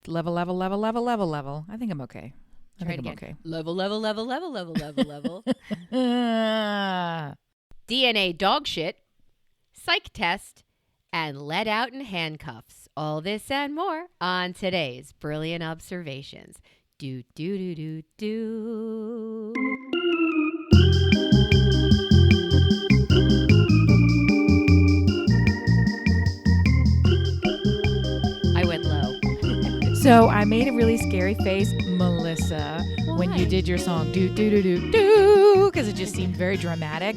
level. I think I'm okay. Try it again. Okay. Level. DNA dog shit, psych test, and let out in handcuffs. All this and more on today's Brilliant Observations. Do. I went low. So I made a really scary face, Melissa, when you did your song, do, because it just seemed very dramatic.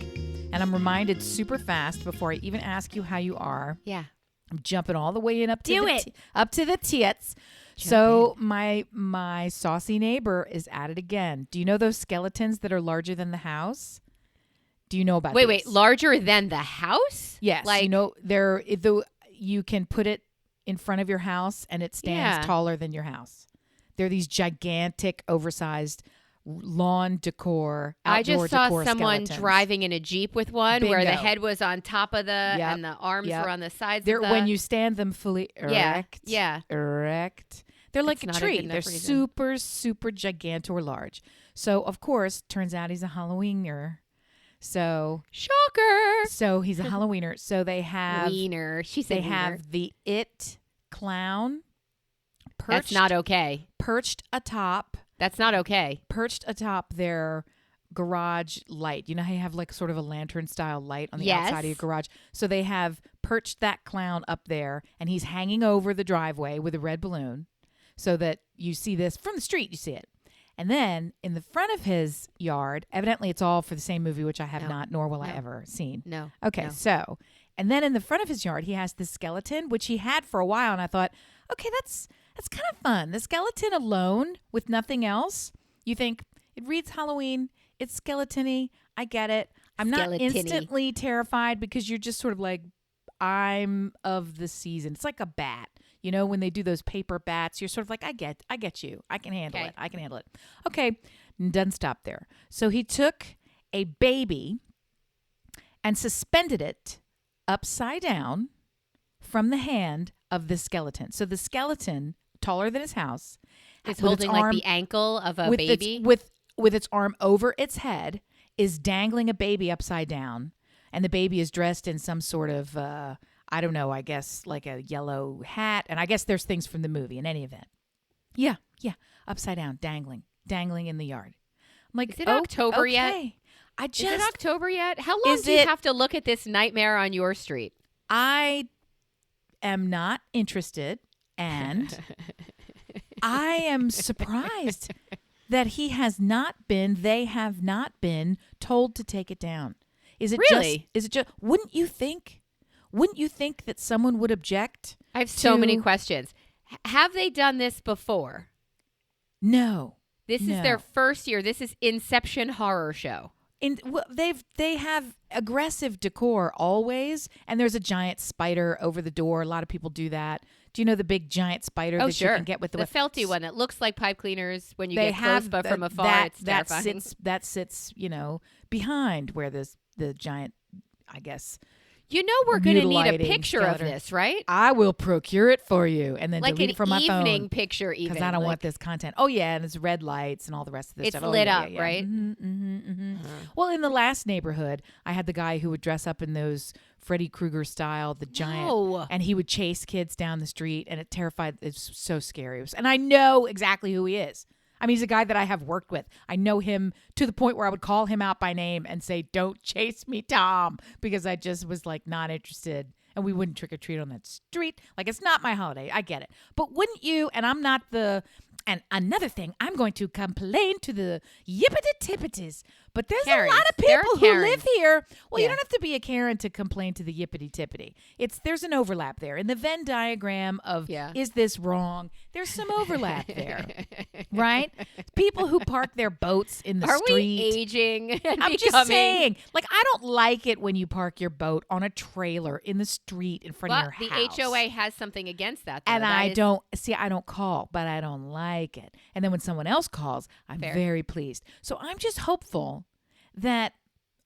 And I'm reminded super fast before I even ask you how you are. Yeah. I'm jumping all the way in up to the tits. Jump my saucy neighbor is at it again. Do you know those skeletons that are larger than the house? Do you know about these? Wait, larger than the house? Yes. Like, you can put it in front of your house and it stands taller than your house. They're these gigantic, oversized lawn decor, outdoor decor I just saw someone skeletons. Driving in a Jeep with one. Bingo. Where the head was on top of and the arms were on the sides of the... When you stand them fully erect. Yeah. Erect. They're like a tree. They're super, super gigantor large. So, of course, turns out he's a Halloweener. So... Shocker! So, he's a Halloweener. So, they have... Wiener. She said They have the It clown. That's not okay. Perched atop... That's not okay. Perched atop their garage light. You know how you have like sort of a lantern style light on the outside of your garage? So they have perched that clown up there and he's hanging over the driveway with a red balloon so that you see this from the street, you see it. And then in the front of his yard, evidently it's all for the same movie, which I have not, nor will I ever seen. No. Okay, so, and then in the front of his yard, he has this skeleton, which he had for a while. And I thought, okay, that's kind of fun. The skeleton alone with nothing else. You think it reads Halloween. It's skeleton-y. I get it. I'm not instantly terrified because you're just sort of like, I'm of the season. It's like a bat. You know, when they do those paper bats, you're sort of like, I get you. I can handle it. I can handle it. Okay. Doesn't stop there. So he took a baby and suspended it upside down from the hand of the skeleton. So the skeleton, taller than his house, is holding like the ankle of a baby with its arm over its head, is dangling a baby upside down, and the baby is dressed in some sort of I don't know, I guess like a yellow hat, and I guess there's things from the movie in any event. Yeah, upside down, dangling in the yard. I'm like, is it October yet? Is it October yet? How long do you have to look at this nightmare on your street? I am not interested, and I am surprised that they have not been told to take it down. Is it really? Wouldn't you think that someone would object? I have so many questions. Have they done this before? No. This is their first year. This is Inception horror show. They have aggressive decor always, and there's a giant spider over the door. A lot of people do that. Do you know the big giant spider that you can get with the felty one that looks like pipe cleaners when you get close, but from afar it's terrifying. That sits, behind where the giant, I guess. You know we're going to need a picture skeleton. of this, right? I will procure it for you and then like delete it from my phone. Like an evening picture even. Because I don't want this content. Oh, yeah, and it's red lights and all the rest of this stuff. It's lit up, yeah. right? Mm-hmm. Well, in the last neighborhood, I had the guy who would dress up in those Freddy Krueger style, the giant, and he would chase kids down the street, and it's so scary. And I know exactly who he is. I mean, he's a guy that I have worked with. I know him to the point where I would call him out by name and say, "Don't chase me, Tom," because I just was like not interested. And we wouldn't trick or treat on that street. Like, it's not my holiday. I get it. But wouldn't you? And I'm not and another thing, I'm going to complain to the yippity-tippities. But there's a lot of people who live here. Well, you don't have to be a Karen to complain to the yippity-tippity. There's an overlap there. In the Venn diagram of, is this wrong? There's some overlap there. Right? People who park their boats in the street. Are we aging? I'm just saying. Like, I don't like it when you park your boat on a trailer in the street in front of your house. The HOA has something against that, though. And I don't call, but I don't like it. And then when someone else calls, I'm very pleased. So I'm just hopeful that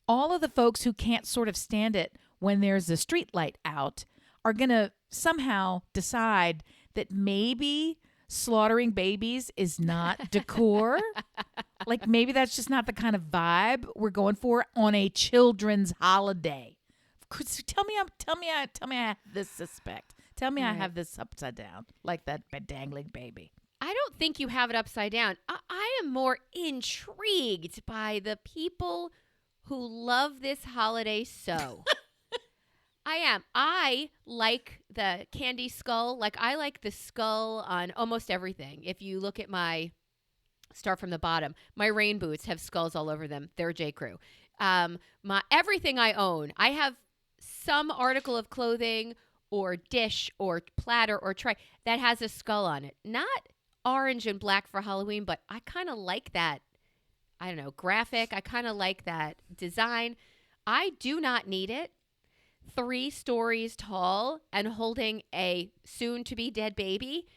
all of the folks who can't sort of stand it when there's a street light out are going to somehow decide that maybe slaughtering babies is not decor? Like maybe that's just not the kind of vibe we're going for on a children's holiday. Tell me I have this suspect. Tell me I have this upside down like that dangling baby. I don't think you have it upside down. I am more intrigued by the people who love this holiday so. I am. I like the candy skull. Like, I like the skull on almost everything. If you look at start from the bottom, my rain boots have skulls all over them. They're J. Crew. Everything I own, I have some article of clothing or dish or platter or tray that has a skull on it. Not orange and black for Halloween, but I kind of like that, I don't know, graphic. I kind of like that design. I do not need it. 3 stories tall and holding a soon-to-be dead baby,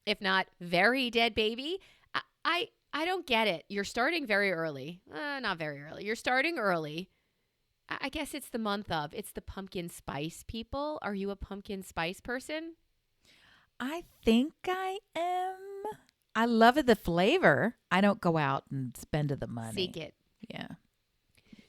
if not very dead baby. I don't get it. You're starting very early. Not very early. You're starting early. I guess it's the month of. It's the pumpkin spice people. Are you a pumpkin spice person? I think I am. I love it, the flavor. I don't go out and spend the money. Seek it. Yeah.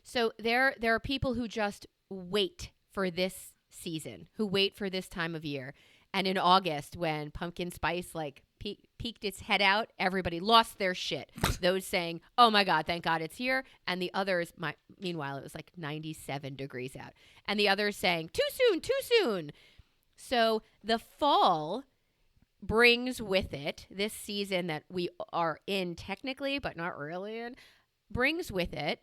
So there are people who just wait for this season, who wait for this time of year. And in August, when pumpkin spice peeked its head out, everybody lost their shit. Those saying, oh my God, thank God it's here. And the others, meanwhile, it was like 97 degrees out. And the others saying, too soon, too soon. So the fall brings with it, this season that we are in technically, but not really in, brings with it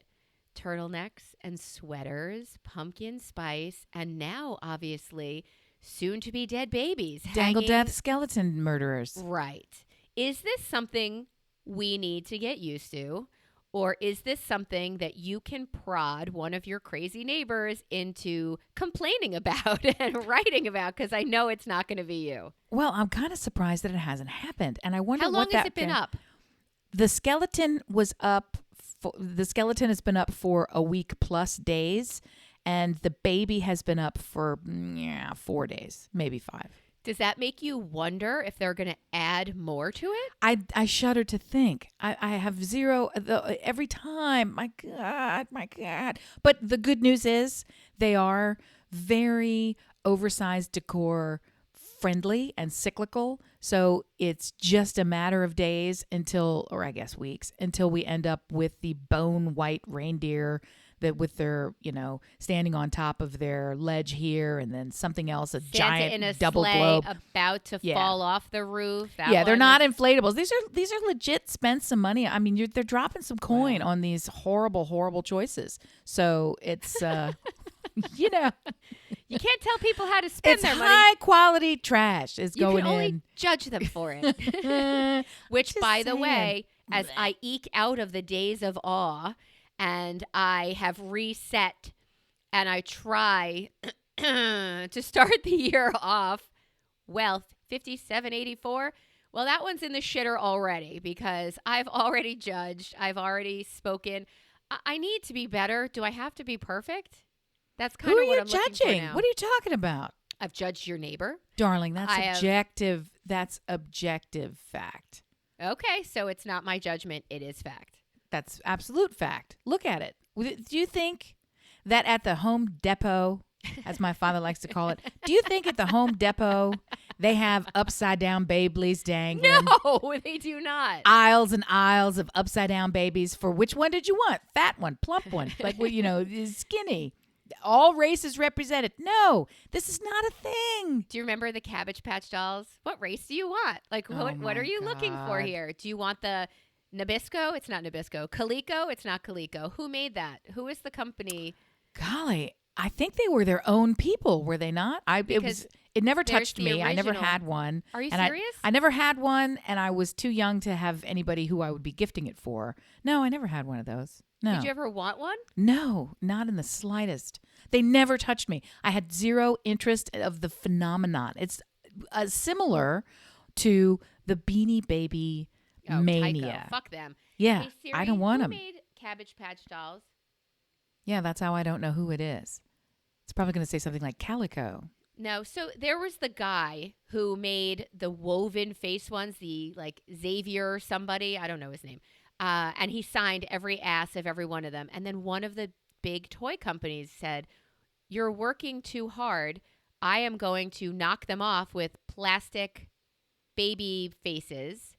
turtlenecks and sweaters, pumpkin spice, and now, obviously, soon-to-be dead babies. Dangle death skeleton murderers. Right. Is this something we need to get used to? Or is this something that you can prod one of your crazy neighbors into complaining about and writing about? Because I know it's not going to be you. Well, I'm kind of surprised that it hasn't happened. And I wonder how long has it been up? The skeleton was up. The skeleton has been up for a week plus days. And the baby has been up for 4 days, maybe 5. Does that make you wonder if they're going to add more to it? I shudder to think. I have zero every time. My God. But the good news is they are very oversized decor friendly and cyclical. So it's just a matter of days or I guess weeks, until we end up with the bone white reindeer that with their, standing on top of their ledge here, and then something else, Santa giant in a double sleigh globe about to fall off the roof. They're not inflatables. These are legit. Spend some money. I mean, they're dropping some coin on these horrible choices. So it's you can't tell people how to spend their money. It's high quality trash is going in. You can only judge them for it. Which, by the way, as I eke out of the days of awe, and I have reset, and I try to start the year off, 5784. Well, that one's in the shitter already, because I've already judged. I've already spoken. I need to be better. Do I have to be perfect? That's kind of what I'm looking for now. What are you talking about? I've judged your neighbor. Darling, that's objective. That's objective fact. Okay, so it's not my judgment. It is fact. That's absolute fact. Look at it. Do you think that at the Home Depot, as my father likes to call it, do you think at the Home Depot they have upside down babies dangling? No, they do not. Aisles and aisles of upside down babies. For which one did you want? Fat one, plump one, like skinny. All races represented. No, this is not a thing. Do you remember the Cabbage Patch Dolls? What race do you want? Like, what are you looking for here? Do you want the Nabisco? It's not Nabisco. Calico? It's not Calico. Who made that? Who is the company? Golly, I think they were their own people, were they not? It never touched me. I never had one. Are you serious? I never had one, and I was too young to have anybody who I would be gifting it for. No, I never had one of those. No. Did you ever want one? No, not in the slightest. They never touched me. I had zero interest of the phenomenon. It's similar to the Beanie Baby mania. Tycho. Fuck them. Yeah, hey, Siri, I don't want them. Who made Cabbage Patch Dolls? Yeah, that's how I don't know who it is. It's probably going to say something like Calico. No, so there was the guy who made the woven face ones, the like Xavier somebody, I don't know his name. And he signed every ass of every one of them. And then one of the big toy companies said, "You're working too hard. I am going to knock them off with plastic baby faces."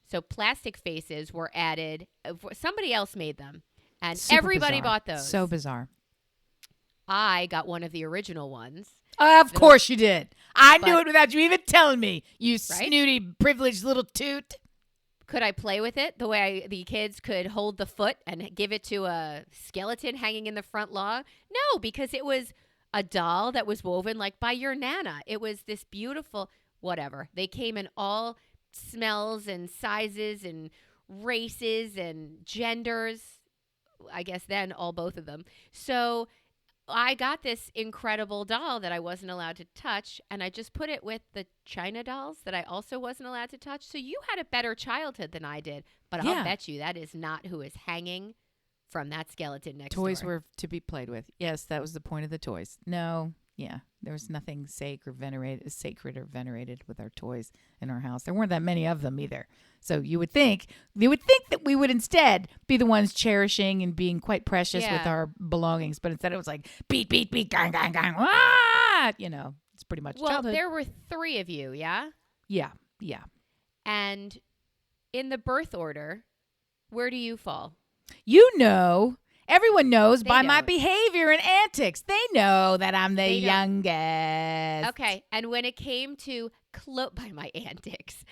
So plastic faces were added. Somebody else made them. And Super everybody bizarre. bought those. So bizarre. I got one of the original ones. Of course you did. I knew it without you even telling me, you Right? snooty, privileged little toot. Could I play with it the way the kids could hold the foot and give it to a skeleton hanging in the front lawn? No, because it was a doll that was woven like by your Nana. It was this beautiful, whatever. They came in all smells and sizes and races and genders. I guess then both of them. So I got this incredible doll that I wasn't allowed to touch, and I just put it with the China dolls that I also wasn't allowed to touch. So you had a better childhood than I did, but I'll bet you that is not who is hanging from that skeleton next door. Toys were to be played with. Yes, that was the point of the toys. No, yeah, there was nothing sacred or venerated with our toys in our house. There weren't that many of them either. So you would think that we would instead be the ones cherishing and being quite precious with our belongings, but instead it was like beat, beat, beat, gang, gang, gang, ah! You know, it's pretty much childhood. Well, there were 3 of you, yeah? Yeah, yeah. And in the birth order, where do you fall? You know. Everyone knows by my don't. behavior and antics. They know that I'm the youngest. Okay. And when it came to by my antics,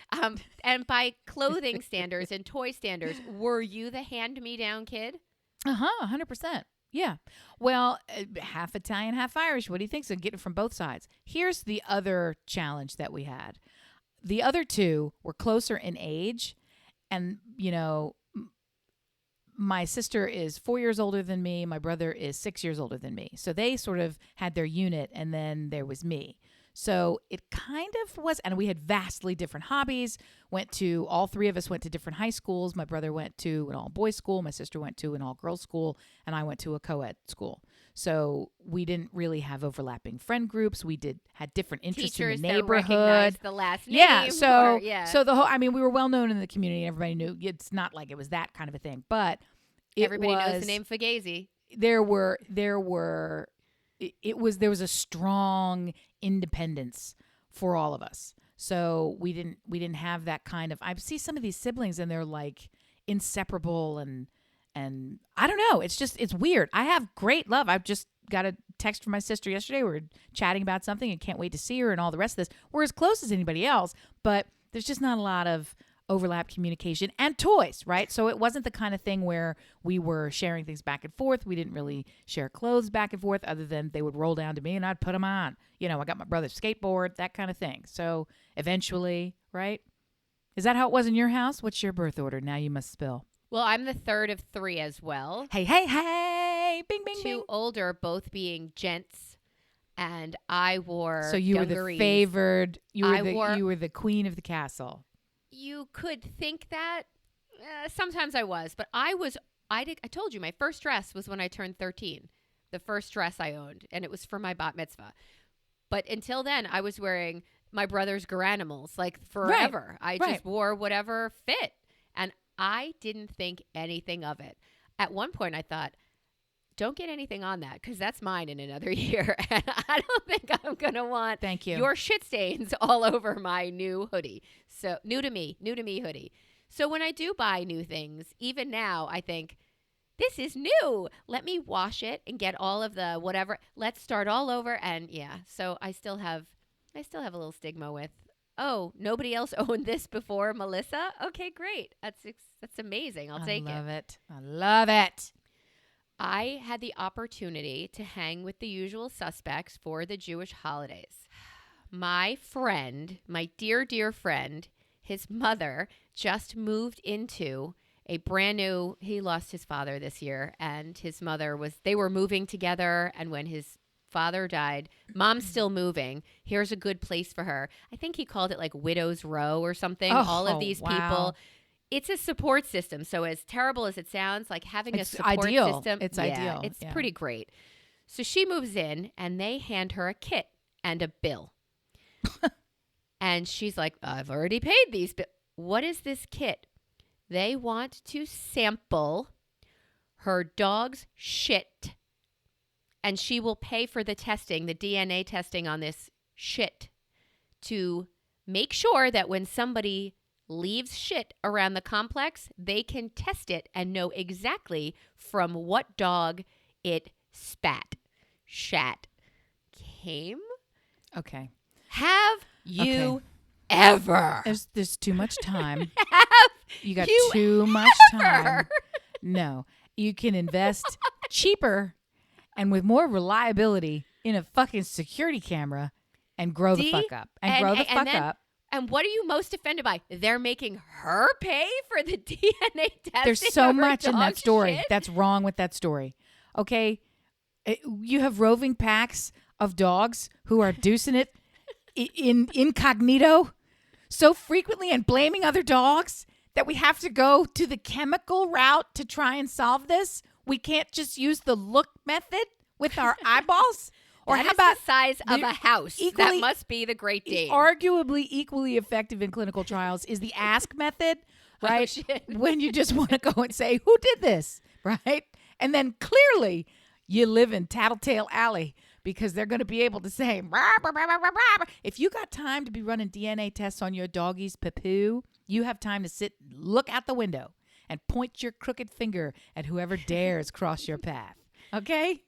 and by clothing standards and toy standards, were you the hand-me-down kid? 100%. Yeah. Well, half Italian, half Irish. What do you think? So get it from both sides. Here's the other challenge that we had. The other 2 were closer in age, and, you know, my sister is 4 years older than me. My brother is 6 years older than me. So they sort of had their unit, and then there was me. So it kind of was, and we had vastly different hobbies. All 3 of us went to different high schools. My brother went to an all-boys school. My sister went to an all-girls school, and I went to a co-ed school. So we didn't really have overlapping friend groups. We had different interests Teachers in the neighborhood. That recognized the last name. Yeah, so the whole, I mean, we were well known in the community. Everybody knew. It's not like it was that kind of a thing, but everybody knows the name Fugazi. There was a strong independence for all of us. So we didn't have that kind of. I see some of these siblings and they're like inseparable and I don't know. It's weird. I have great love. I've just got a text from my sister yesterday. We were chatting about something and can't wait to see her and all the rest of this. We're as close as anybody else, but there's just not a lot of overlap communication and toys, right? So it wasn't the kind of thing where we were sharing things back and forth. We didn't really share clothes back and forth other than they would roll down to me and I'd put them on. You know, I got my brother's skateboard, that kind of thing. So eventually, right? Is that how it was in your house? What's your birth order? Now you must spill. Well, I'm the 3rd of 3 as well. Hey, hey, hey. Bing, bing, 2 bing. older, both being gents. And I wore So you dungarees. were the favored. You were the queen of the castle. You could think that. Sometimes I was, but I told you my first dress was when I turned 13. The first dress I owned, and it was for my bat mitzvah. But until then, I was wearing my brother's Garanimals like forever. Right. I just wore whatever fit, and I didn't think anything of it. At one point, I thought, don't get anything on that because that's mine in another year. And I don't think I'm going to want Thank you. your shit stains all over my new hoodie. So new to me hoodie. So when I do buy new things, even now, I think, this is new. Let me wash it and get all of the whatever. Let's start all over. And yeah, so I still have a little stigma with, oh, nobody else owned this before Melissa? Okay, great. That's amazing. I'll take it. I love it. I had the opportunity to hang with the usual suspects for the Jewish holidays. My friend, my dear, dear friend, his mother just moved into a brand new, he lost his father this year, and his mother they were moving together, and when his father died, mom's still moving. Here's a good place for her. I think he called it like Widow's Row or something. All of these people. It's a support system. So as terrible as it sounds, like having a support system. It's ideal. It's pretty great. So she moves in and they hand her a kit. and a bill. And she's like, I've already paid these. But what is this kit? They want to sample her dog's shit. And she will pay for the testing, the DNA testing on this shit, to make sure that when somebody leaves shit around the complex, they can test it and know exactly from what dog it shat, came. Okay. Have you ever? There's too much time. Have You got you too much ever? time. No. You can invest cheaper and with more reliability in a fucking security camera and grow the fuck up. And what are you most offended by? They're making her pay for the DNA testing. There's so of her much in that dog's story shit? that's wrong with that story. Okay? You have roving packs of dogs who are deucing it in incognito so frequently and blaming other dogs that we have to go to the chemical route to try and solve this. We can't just use the look method with our eyeballs. Or That how is about the size of a house? equally- That must be the Great Dane. arguably equally effective in clinical trials is the ask method, right? shit. When you just want to go and say, who did this, right? And then clearly you live in Tattletale Alley because they're going to be able to say, "Rah, rah, rah, rah, rah, rah." If you got time to be running DNA tests on your doggy's poo, you have time to sit, look out the window and point your crooked finger at whoever dares cross your path. Okay?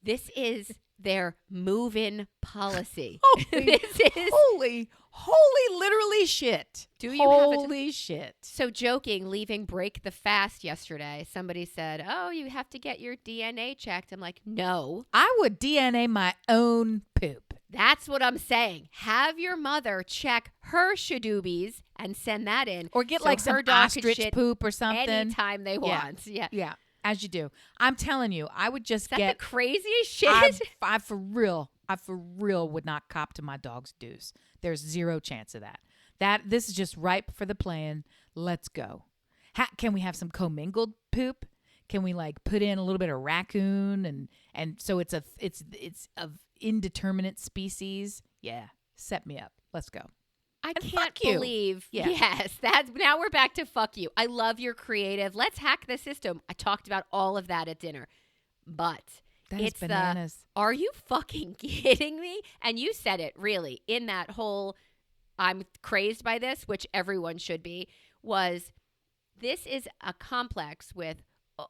This is their move-in policy. Holy, holy, literally shit. Do you have a holy shit? So joking, leaving Break the Fast yesterday, somebody said, oh, you have to get your DNA checked. I'm like, no. I would DNA my own poop. That's what I'm saying. Have your mother check her shadoobies and send that in. Or get so like some her dog could ostrich shit poop or something. anytime they want. Yeah. Yeah, as you do. I'm telling you, I would just Is that get the craziest shit? I for real would not cop to my dog's dues. There's zero chance of that. This is just ripe for the playing. Let's go. Can we have some commingled poop? Can we like put in a little bit of raccoon and so it's of indeterminate species? Yeah, set me up. Let's go. I And can't fuck you. believe. Yeah. Yes, now we're back to fuck you. I love your creative. Let's hack the system. I talked about all of that at dinner. But That is it's bananas. are you fucking kidding me? And you said it really in that whole I'm crazed by this, which everyone should be, was this is a complex with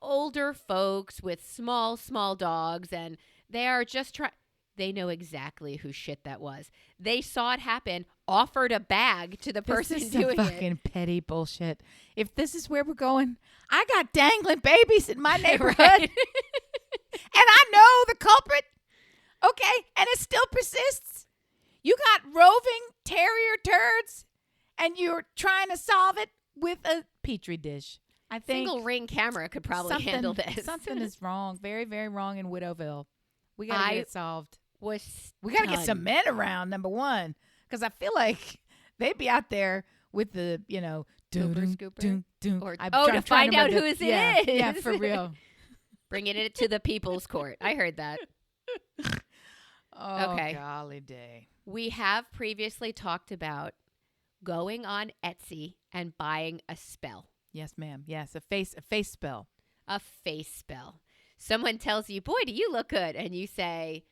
older folks with small dogs, and they are just trying. They know exactly whose shit that was. They saw it happen, offered a bag to the person this is doing some it. fucking petty bullshit. If this is where we're going, I got dangling babies in my neighborhood, Right. and I know the culprit. Okay, and it still persists. You got roving terrier turds, and you're trying to solve it with a petri dish. I think Single ring camera could probably handle this. Something is wrong, very, very wrong in Widowville. We gotta get it solved. We gotta get some men around. Number one, because I feel like they'd be out there with the Scooper. Or- I'm to trying find out remember whose it yeah, is. Yeah, for real. Bringing it to the people's court. I heard that. Oh, Okay. golly day. We have previously talked about going on Etsy and buying a spell, Yes, ma'am. Yes, a face spell. a face spell. Someone tells you, boy, do you look good. And you say,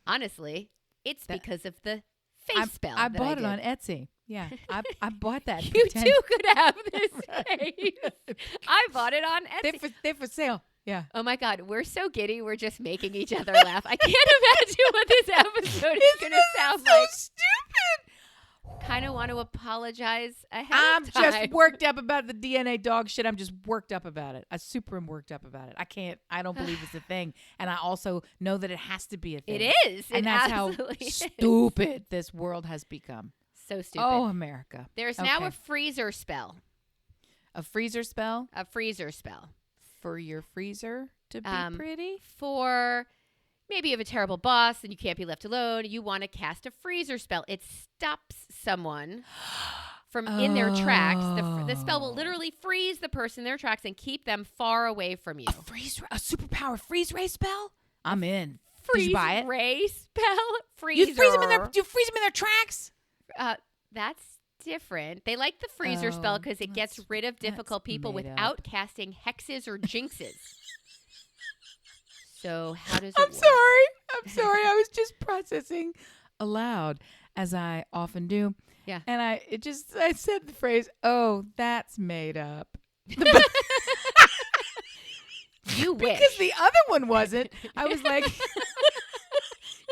honestly, it's because of the face spell. I that bought it did." on Etsy. Yeah, I bought that. You too could have this face. I bought it on Etsy. They're for sale. Yeah. Oh my God, we're so giddy. We're just making each other laugh. I can't imagine what this episode is going to sound so like. stupid. Kind of want to apologize ahead I'm of time. just worked up about the DNA dog shit. I'm just worked up about it. I super am worked up about it. I don't believe it's a thing. And I also know that it has to be a thing. It is. And It that's how absolutely is. stupid this world has become. So stupid. Oh, America. There's now Okay. a freezer spell. A freezer spell A freezer spell. for your freezer to be pretty. For maybe you have a terrible boss and you can't be left alone. You want to cast a freezer spell. It stops someone from in their tracks. The spell will literally freeze the person in their tracks and keep them far away from you. A superpower freeze ray spell? I'm in. Did you buy it? Ray spell? Freezer. You freeze them in their tracks? That's different. They like the freezer spell because it gets rid of difficult people without casting hexes or jinxes. So how does it work? I'm sorry. I was just processing aloud, as I often do. Yeah. And I said the phrase, "Oh, that's made up." You wish. Because the other one wasn't. I was like,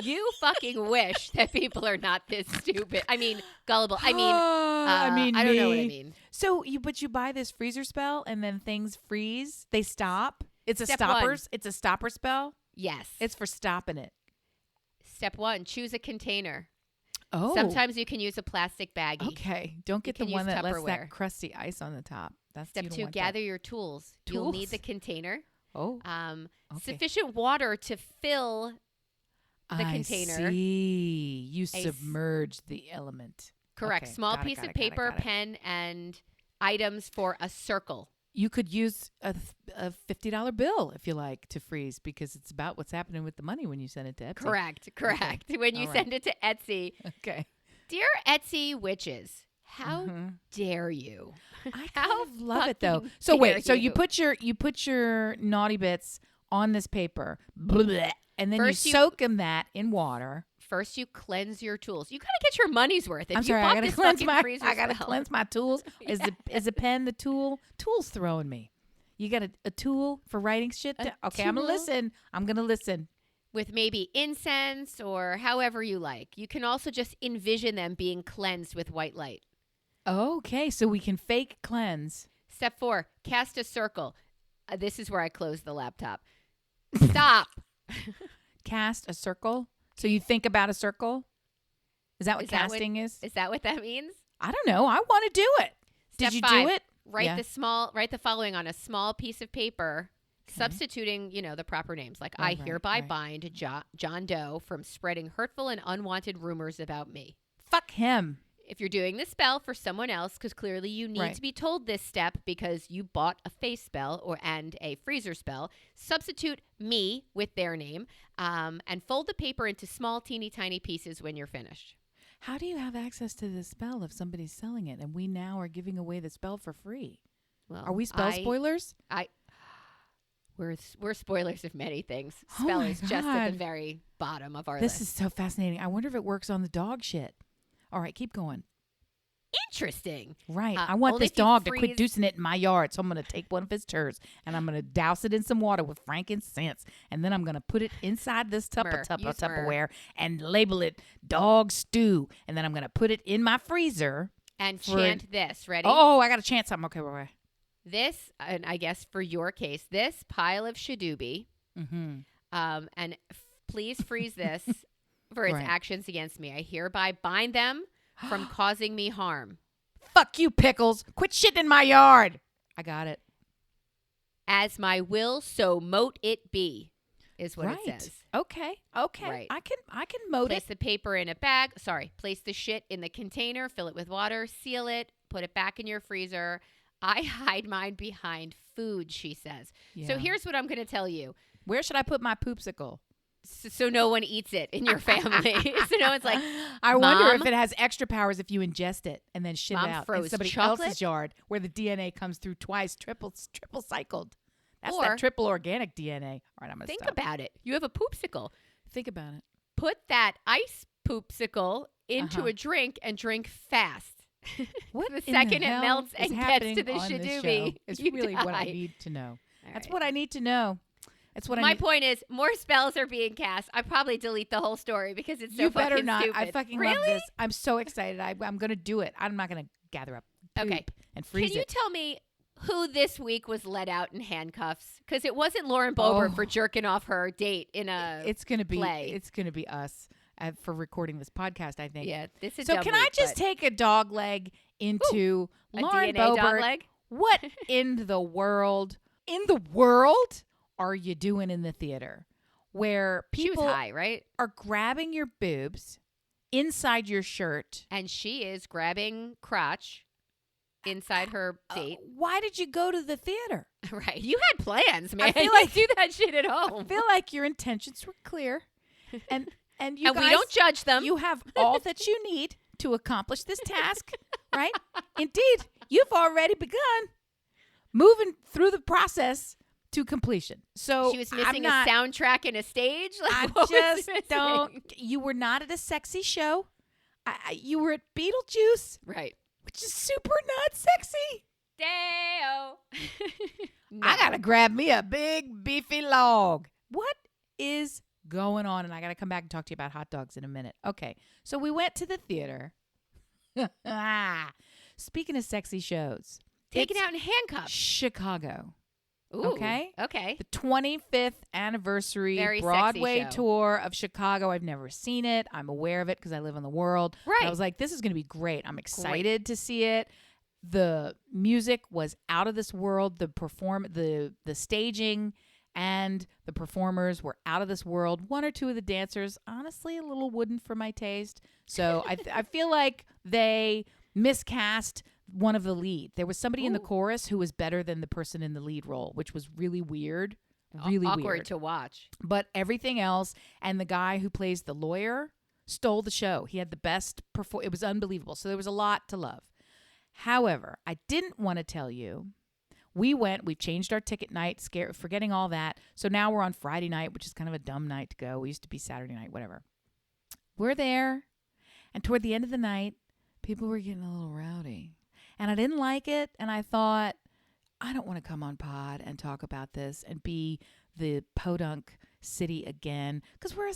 you fucking wish that people are not this stupid. I mean, gullible. I mean, I don't know what I mean. So you buy this freezer spell and then things freeze. They stop. It's a Step stoppers. one. It's a stopper spell. Yes. It's for stopping it. Step 1, choose a container. Oh. Sometimes you can use a plastic baggie. Okay. Don't get the one that lets that crusty ice on the top. That's Step 2, gather your tools. You'll need the container. Oh. Sufficient water to fill the container. I see. You submerge the element. Correct. Okay. Small piece of paper, pen, and items for a circle. You could use a $50 bill if you like to freeze because it's about what's happening with the money when you send it to Etsy. Correct. Okay. When you send it to Etsy. Okay. Dear Etsy witches, how dare you? I kind of love it though. So wait, so you put your naughty bits on this paper, and then First you soak them that in water. First, you cleanse your tools. You gotta get your money's worth. If I'm you sorry, bought I this gotta cleanse my tools. Is a pen the tool? Tool's throwing me. You got a tool for writing shit down? Okay, I'm gonna listen. With maybe incense or however you like. You can also just envision them being cleansed with white light. Okay, so we can fake cleanse. Step 4, cast a circle. This is where I close the laptop. Stop. Cast a circle. So you think about a circle? Is that what casting is? Is that what that means? I don't know. I want to do it. Step Did you 5, do it? Write the following on a small piece of paper, substituting, the proper names. Like, I hereby bind John Doe from spreading hurtful and unwanted rumors about me. Fuck him. If you're doing the spell for someone else, because clearly you need to be told this step because you bought a face spell and a freezer spell, substitute me with their name and fold the paper into small, teeny, tiny pieces when you're finished. How do you have access to the spell if somebody's selling it and we now are giving away the spell for free? Well, are we spell spoilers? We're spoilers of many things. Spell is just at the very bottom of our list. This is so fascinating. I wonder if it works on the dog shit. All right, keep going. Interesting. Right. I want this dog to quit deucing it in my yard, so I'm going to take one of his turds, and I'm going to douse it in some water with frankincense, and then I'm going to put it inside this Tupperware and label it dog stew, and then I'm going to put it in my freezer. And chant this. Ready? Oh, I got to chant something. Okay, wait. This, and I guess for your case, this pile of shadoobie, and please freeze this for its actions against me. I hereby bind them from causing me harm. Fuck you, Pickles. Quit shitting in my yard. I got it. As my will, so mote it be, is what it says. Okay. Right. I can mote Place the paper in a bag. Place the shit in the container, fill it with water, seal it, put it back in your freezer. I hide mine behind food, she says. Yeah. So here's what I'm going to tell you. Where should I put my poopsicle? So no one eats it in your family. So no one's like, I wonder if it has extra powers if you ingest it and then shit it out in somebody chocolate? else's yard where the DNA comes through twice, triple cycled. That's that triple organic DNA. All right, I'm going to think about it. You have a poopsicle. Think about it. Put that ice poopsicle into a drink and drink fast. What the second it melts and gets to the shadoobie, is really what I need to know. That's what I need to know. That's what My point is, more spells are being cast. I probably delete the whole story because it's so fucking stupid. You better not. I fucking love this. I'm so excited. I'm going to do it. I'm not going to gather up poop and freeze it. Can you tell me who this week was let out in handcuffs? Because it wasn't Lauren Boebert for jerking off her date in a play. It's going to be us. For recording this podcast, I think. Yeah, this is. So can I just take a dog leg into Lauren Boebert? Dog leg? What in the world are you doing in the theater where people she was high, right? Are grabbing your boobs inside your shirt, and she is grabbing crotch inside her date? Why did you go to the theater? Right, you had plans, man. I feel like do that shit at home. I feel like your intentions were clear. And you and guys, we don't judge them. You have all that you need to accomplish this task, right? Indeed, you've already begun moving through the process to completion. So she was missing a soundtrack and a stage. Like, I just don't. You were not at a sexy show. You were at Beetlejuice, right? Which is super not sexy. Deo. No. I gotta grab me a big beefy log. What is going on? And I gotta come back and talk to you about hot dogs in a minute. Okay, so we went to the theater. Speaking of sexy shows, Taken Out in Handcuffs, Chicago. Ooh, okay. The 25th anniversary Very Broadway sexy show. tour of Chicago. I've never seen it. I'm aware of it because I live in the world. Right. But I was like, this is going to be great. I'm excited to see it. The music was out of this world. The staging and the performers were out of this world. One or two of the dancers, honestly, a little wooden for my taste. So I feel like they miscast one of the lead. There was somebody in the chorus who was better than the person in the lead role, which was really weird. Really awkward weird to watch. But everything else, and the guy who plays the lawyer stole the show. He had the best it was unbelievable. So there was a lot to love. However, I didn't want to tell you. We've changed our ticket night, forgetting all that. So now we're on Friday night, which is kind of a dumb night to go. We used to be Saturday night, whatever. We're there. And toward the end of the night, people were getting a little rowdy. And I didn't like it. And I thought, I don't want to come on pod and talk about this and be the podunk city again. Because we're a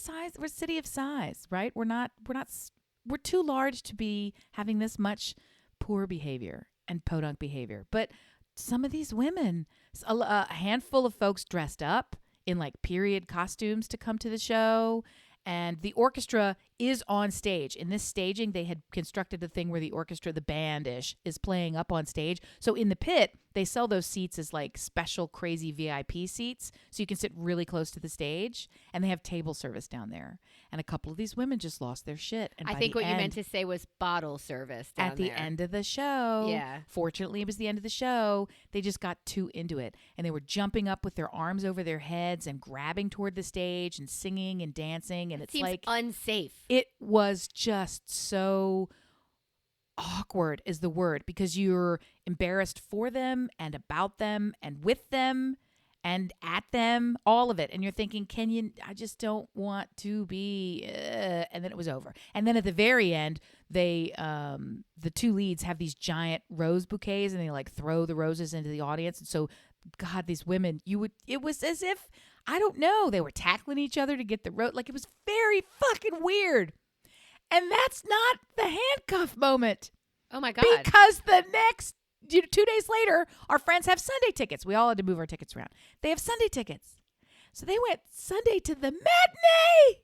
city of size, right? We're too large to be having this much poor behavior and podunk behavior. But some of these women, a handful of folks dressed up in like period costumes to come to the show. And the orchestra is on stage. In this staging, they had constructed a thing where the orchestra, the band-ish, is playing up on stage. So in the pit, they sell those seats as like special crazy VIP seats. So you can sit really close to the stage. And they have table service down there. And a couple of these women just lost their shit. And I think what you meant to say was bottle service down at the there. end of the show. Yeah. Fortunately, it was the end of the show. They just got too into it. And they were jumping up with their arms over their heads and grabbing toward the stage and singing and dancing. And it's seems like unsafe. It was just so awkward is the word, because you're embarrassed for them and about them and with them and at them, all of it. And you're thinking, I just don't want to be, and then it was over. And then at the very end, they, the two leads have these giant rose bouquets and they like throw the roses into the audience. And so, God, these women, it was as if, I don't know, they were tackling each other to get the rose. Like, it was very fucking weird. And that's not the handcuff moment. Oh my God. Because the next 2 days later, our friends have Sunday tickets. We all had to move our tickets around. They have Sunday tickets. So they went Sunday to the matinee.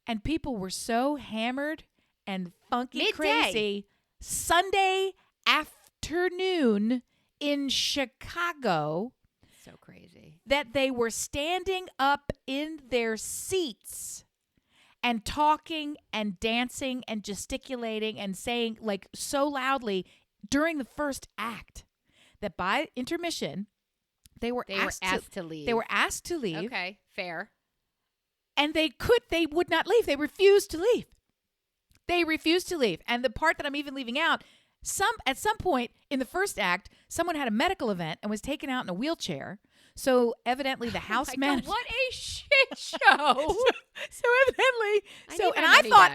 And people were so hammered and funky crazy. Sunday afternoon in Chicago. So crazy. That they were standing up in their seats and talking and dancing and gesticulating and saying like so loudly during the first act that by intermission they were asked to leave. They were asked to leave. Okay, fair. And they would not leave. They refused to leave. And the part that I'm even leaving out, at some point in the first act, someone had a medical event and was taken out in a wheelchair. So evidently the house manager. What a shit show. so evidently.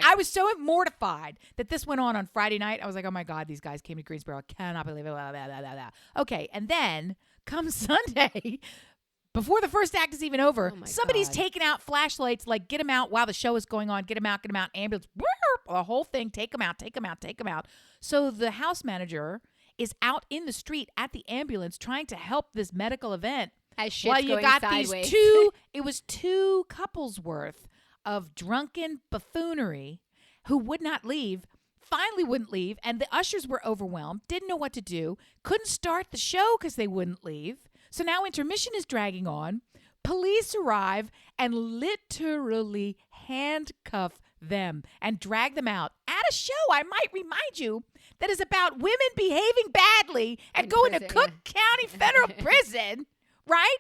I was so mortified that this went on Friday night. I was like, oh my God, these guys came to Greensboro. I cannot believe it. Blah, blah, blah, blah, blah. Okay. And then comes Sunday, before the first act is even over, somebody's taking out flashlights, like get them out while the show is going on. Get them out, ambulance, the whole thing. Take them out. So the house manager is out in the street at the ambulance trying to help this medical event. While you got sideways. It was 2 couples worth of drunken buffoonery who would not leave, finally wouldn't leave, and the ushers were overwhelmed, didn't know what to do, couldn't start the show because they wouldn't leave. So now intermission is dragging on. Police arrive and literally handcuff them and drag them out at a show, I might remind you, that is about women behaving badly and going to Cook County Federal Prison. Right?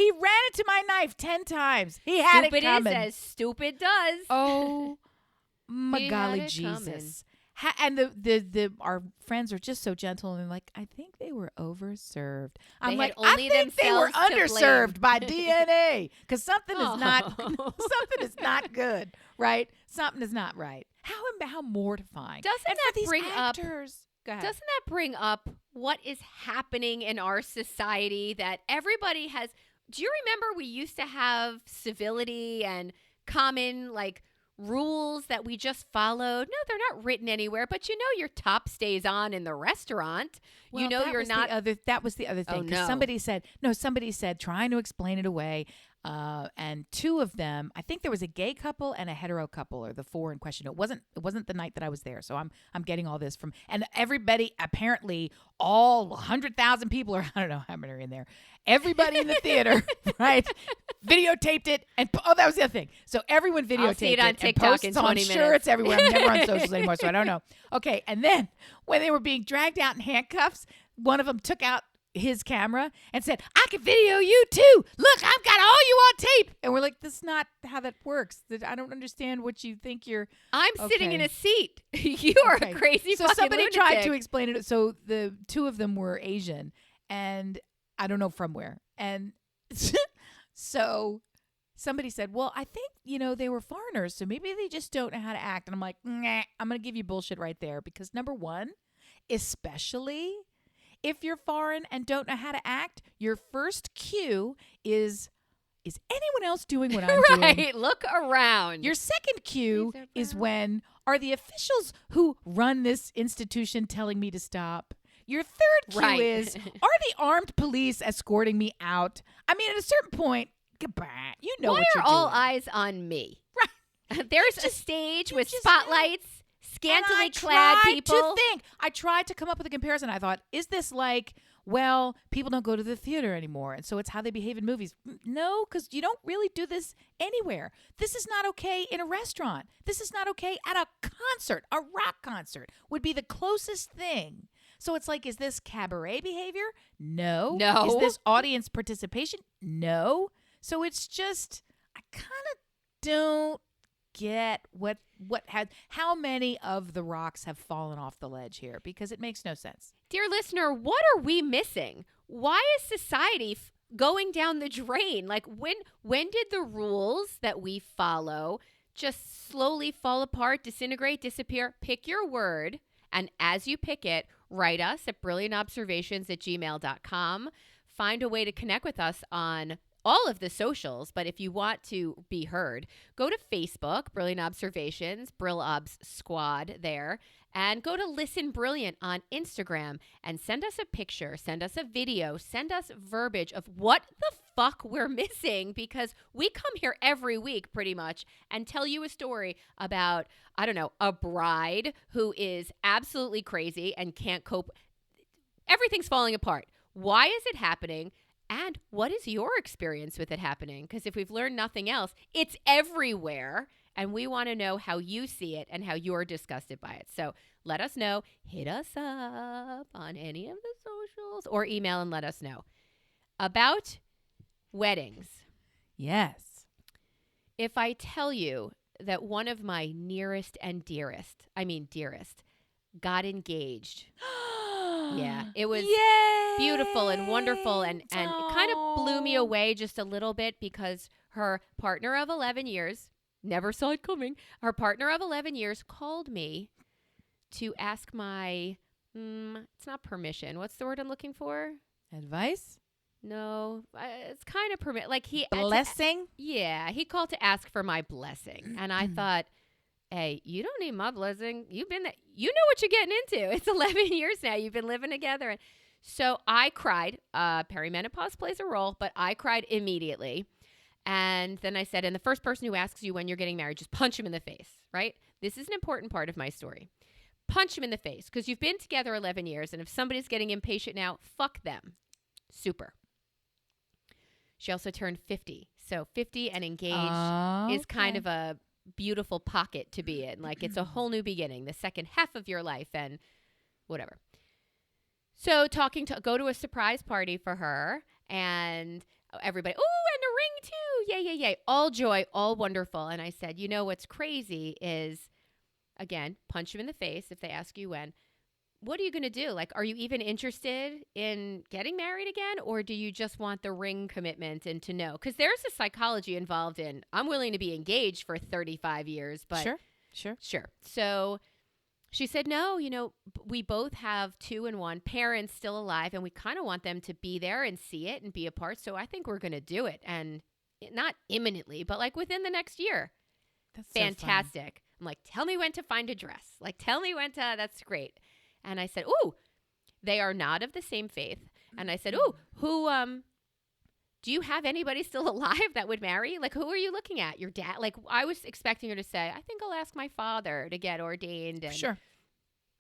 He ran into my knife 10 times. He had it coming. Stupid is as stupid does. Oh, my He golly had it Jesus. And our friends are just so gentle, and they're like, I think they were overserved. I'm like, I think they were underserved by DNA, because something is not good, right? Something is not right. How mortifying. Doesn't Doesn't that bring up what is happening in our society that everybody has? Do you remember we used to have civility and common rules that we just followed? No, they're not written anywhere, but your top stays on in the restaurant. Well, that was the other thing. Because somebody said trying to explain it away. And two of them, I think there was a gay couple and a hetero couple, or the four in question. It wasn't the night that I was there. So I'm getting all this from, and everybody, apparently all 100,000 people, or I don't know how many are in there. Everybody in the theater, right, videotaped it, and that was the other thing. So everyone videotaped I'll see it on TikTok in 20 minutes. I'm sure it's everywhere. I'm never on socials anymore, so I don't know. Okay, and then when they were being dragged out in handcuffs, one of them took out his camera and said, I can video you too. Look, I've got all you on tape. And we're like, this is not how that works. I don't understand what you think you're. I'm sitting in a seat. You are a crazy so fucking somebody lunatic. tried to explain it. So the two of them were Asian, and I don't know from where. And so somebody said, well, I think, they were foreigners, so maybe they just don't know how to act. And I'm like, nah, I'm going to give you bullshit right there, because number one, especially if you're foreign and don't know how to act, your first cue is anyone else doing what I'm doing? Right, look around. Your second cue is when, are the officials who run this institution telling me to stop? Your third cue is, are the armed police escorting me out? I mean, at a certain point, goodbye. You know what you're doing. Why are all eyes on me? Right. There's a stage with spotlights. Scantily clad people. I tried to come up with a comparison. I thought, is this like, well, people don't go to the theater anymore, and so it's how they behave in movies? No, because you don't really do this anywhere. This is not okay in a restaurant. This is not okay at a concert. A rock concert would be the closest thing. So it's like, is this cabaret behavior? No. Is this audience participation? No. So it's just, I kind of don't get how many of the rocks have fallen off the ledge here, because it makes no sense. Dear listener, what are we missing? Why is society going down the drain? Like, when did the rules that we follow just slowly fall apart, disintegrate, disappear? Pick your word, and as you pick it, write us at brilliantobservations@gmail.com. Find a way to connect with us on all of the socials, but if you want to be heard, go to Facebook, Brilliant Observations, Brill Obs Squad there, and go to Listen Brilliant on Instagram and send us a picture, send us a video, send us verbiage of what the fuck we're missing, because we come here every week pretty much and tell you a story about, I don't know, a bride who is absolutely crazy and can't cope. Everything's falling apart. Why is it happening? And what is your experience with it happening? Because if we've learned nothing else, it's everywhere. And we want to know how you see it and how you're disgusted by it. So let us know. Hit us up on any of the socials or email and let us know. About weddings. Yes. If I tell you that one of my nearest and dearest, got engaged. Yeah, it was beautiful and wonderful, and it kind of blew me away just a little bit, because her partner of 11 years, never saw it coming, her partner of 11 years called me to ask my, it's not permission. What's the word I'm looking for? Advice? No, it's kind of blessing? He called to ask for my blessing, and I thought, hey, you don't need my blessing. You know what you're getting into. It's 11 years now. You've been living together. And so I cried. Perimenopause plays a role, but I cried immediately. And then I said, and the first person who asks you when you're getting married, just punch him in the face, right? This is an important part of my story. Punch him in the face, because you've been together 11 years, and if somebody's getting impatient now, fuck them. Super. She also turned 50. So 50 and engaged is kind of a beautiful pocket to be in. Like, it's a whole new beginning, the second half of your life, and whatever. So go to a surprise party for her, and everybody, ooh, and a ring too. Yay, yay, yay. All joy, all wonderful. And I said, you know what's crazy is, again, punch them in the face if they ask you when. What are you going to do? Like, are you even interested in getting married again? Or do you just want the ring commitment and to know? Because there's a psychology involved in, I'm willing to be engaged for 35 years. But Sure. So she said, no, we both have 2 and 1 parents still alive, and we kind of want them to be there and see it and be a part. So I think we're going to do it. And not imminently, but like within the next year. That's fantastic. So I'm like, tell me when to find a dress. Like, tell me when to, that's great. And I said, ooh, they are not of the same faith. And I said, ooh, who, do you have anybody still alive that would marry? Like, who are you looking at? Your dad? Like, I was expecting her to say, I think I'll ask my father to get ordained. And Sure.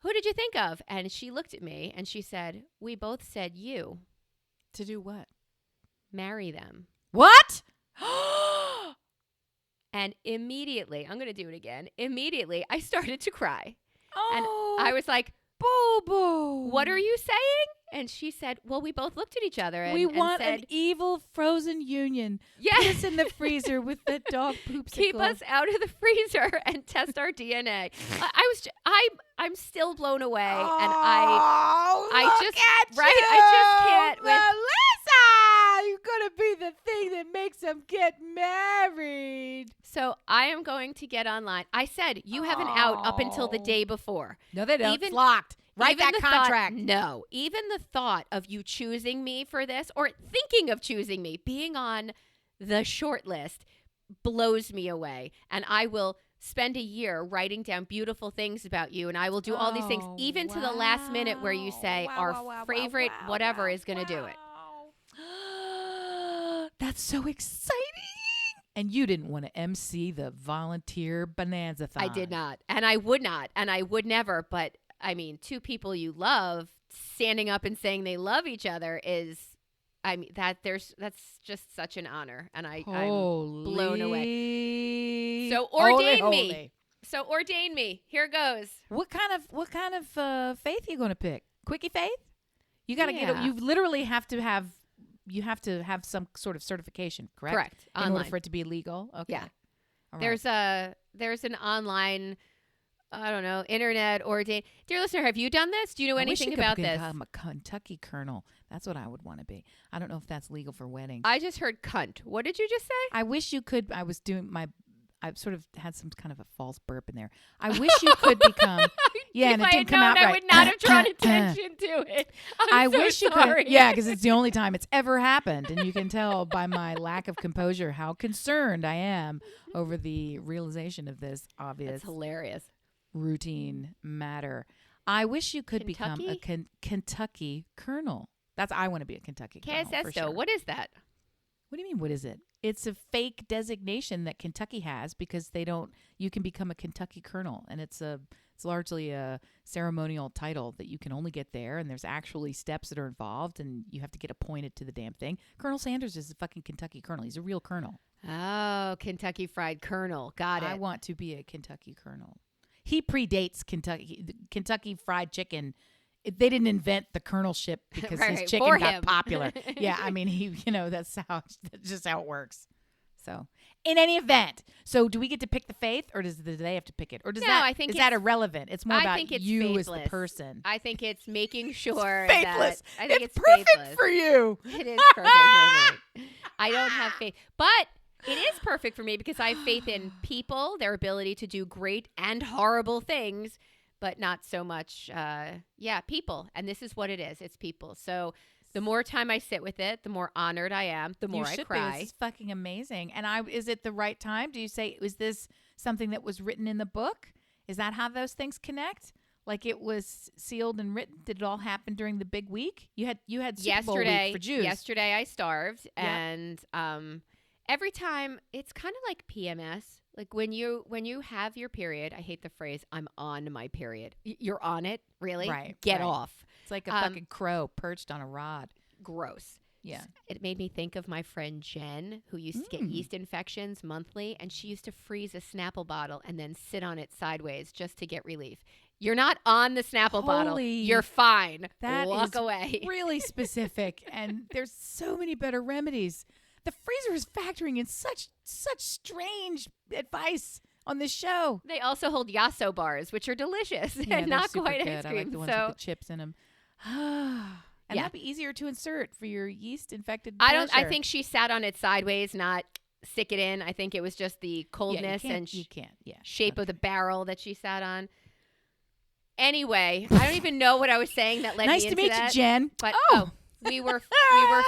Who did you think of? And she looked at me and she said, we both said you. To do what? Marry them. What? And immediately, I'm going to do it again. Immediately, I started to cry. Oh. And I was like, Boo-boo. what are you saying? And she said, well, we both looked at each other and we want said, an evil frozen union. Yes. Put us in the freezer with the dog poopsicle. Keep us out of the freezer and test our DNA. I'm still blown away, and I just can't. Melissa, you're gonna be the thing that makes them get married. So I am going to get online. I said you have an out up until the day before. No, they don't. Even, it's locked. Write that contract. No, even the thought of you choosing me for this, or thinking of choosing me, being on the short list, blows me away. And I will spend a year writing down beautiful things about you, and I will do all these things, even to the last minute where you say our favorite whatever is going to do it. That's so exciting. And you didn't want to MC the volunteer bonanza-thon. I did not, and I would not, and I would never. But I mean, 2 people you love standing up and saying they love each other is, I mean, that's just such an honor, and I'm blown away. So ordain me. So ordain me. Here goes. What kind of faith are you going to pick? Quickie faith? You got to get. You literally have to have. You have to have some sort of certification, correct? Correct. In online. order for it to be legal. Okay. Yeah. All right. There's an online, I don't know, internet ordained. Dear listener, have you done this? Do you know anything about this? I'm a Kentucky colonel. That's what I would want to be. I don't know if that's legal for weddings. I just heard cunt. What did you just say? I wish you could. I sort of had some kind of a false burp in there. I wish you could become. Yeah, and it didn't come out right. I would not have drawn attention to it. I wish you could. Yeah, because it's the only time it's ever happened, and you can tell by my lack of composure how concerned I am over the realization of this obvious, That's hilarious, routine matter. I wish you could become a Kentucky colonel. I want to be a Kentucky colonel. KSS, sure. What is that? What do you mean? What is it? It's a fake designation that Kentucky has because you can become a Kentucky colonel, and it's largely a ceremonial title that you can only get there, and there's actually steps that are involved, and you have to get appointed to the damn thing. Colonel Sanders is a fucking Kentucky colonel. He's a real colonel. Oh, Kentucky Fried Colonel. Got it. I want to be a Kentucky colonel. He predates Kentucky Fried Chicken. They didn't invent the colonelship because his chicken got popular. Yeah, I mean, that's just how it works. So, in any event, so do we get to pick the faith, or do they have to pick it, or is that irrelevant? It's more about you faithless. as the person. I think it's making sure faithless. I think it's perfect faithless. for you. It is perfect for me. I don't have faith, but it is perfect for me because I have faith in people, their ability to do great and horrible things. But not so much, people. And this is what it is. It's people. So the more time I sit with it, the more honored I am, the more I cry. This is fucking amazing. And is it the right time? Do you say, was this something that was written in the book? Is that how those things connect? Like it was sealed and written? Did it all happen during the big week? You had Super Bowl week for Jews. Yesterday I starved. Yep. And every time, it's kind of like PMS. Like when you have your period, I hate the phrase, I'm on my period. You're on it? Really? Right. Get off. It's like a fucking crow perched on a rod. Gross. Yeah. It made me think of my friend Jen, who used to get yeast infections monthly, and she used to freeze a Snapple bottle and then sit on it sideways just to get relief. You're not on the Snapple bottle. You're fine. That Walk is away. Really specific, and there's so many better remedies. The freezer is factoring in such strange advice on this show. They also hold Yasso bars, which are delicious and not quite good. ice cream. I like the ones with the chips in them. And that'd be easier to insert for your yeast-infected pleasure. I think she sat on it sideways, not stick it in. I think it was just the coldness and shape of the barrel that she sat on. Anyway, I don't even know what I was saying that led me into that. Nice to meet you, Jen. But we were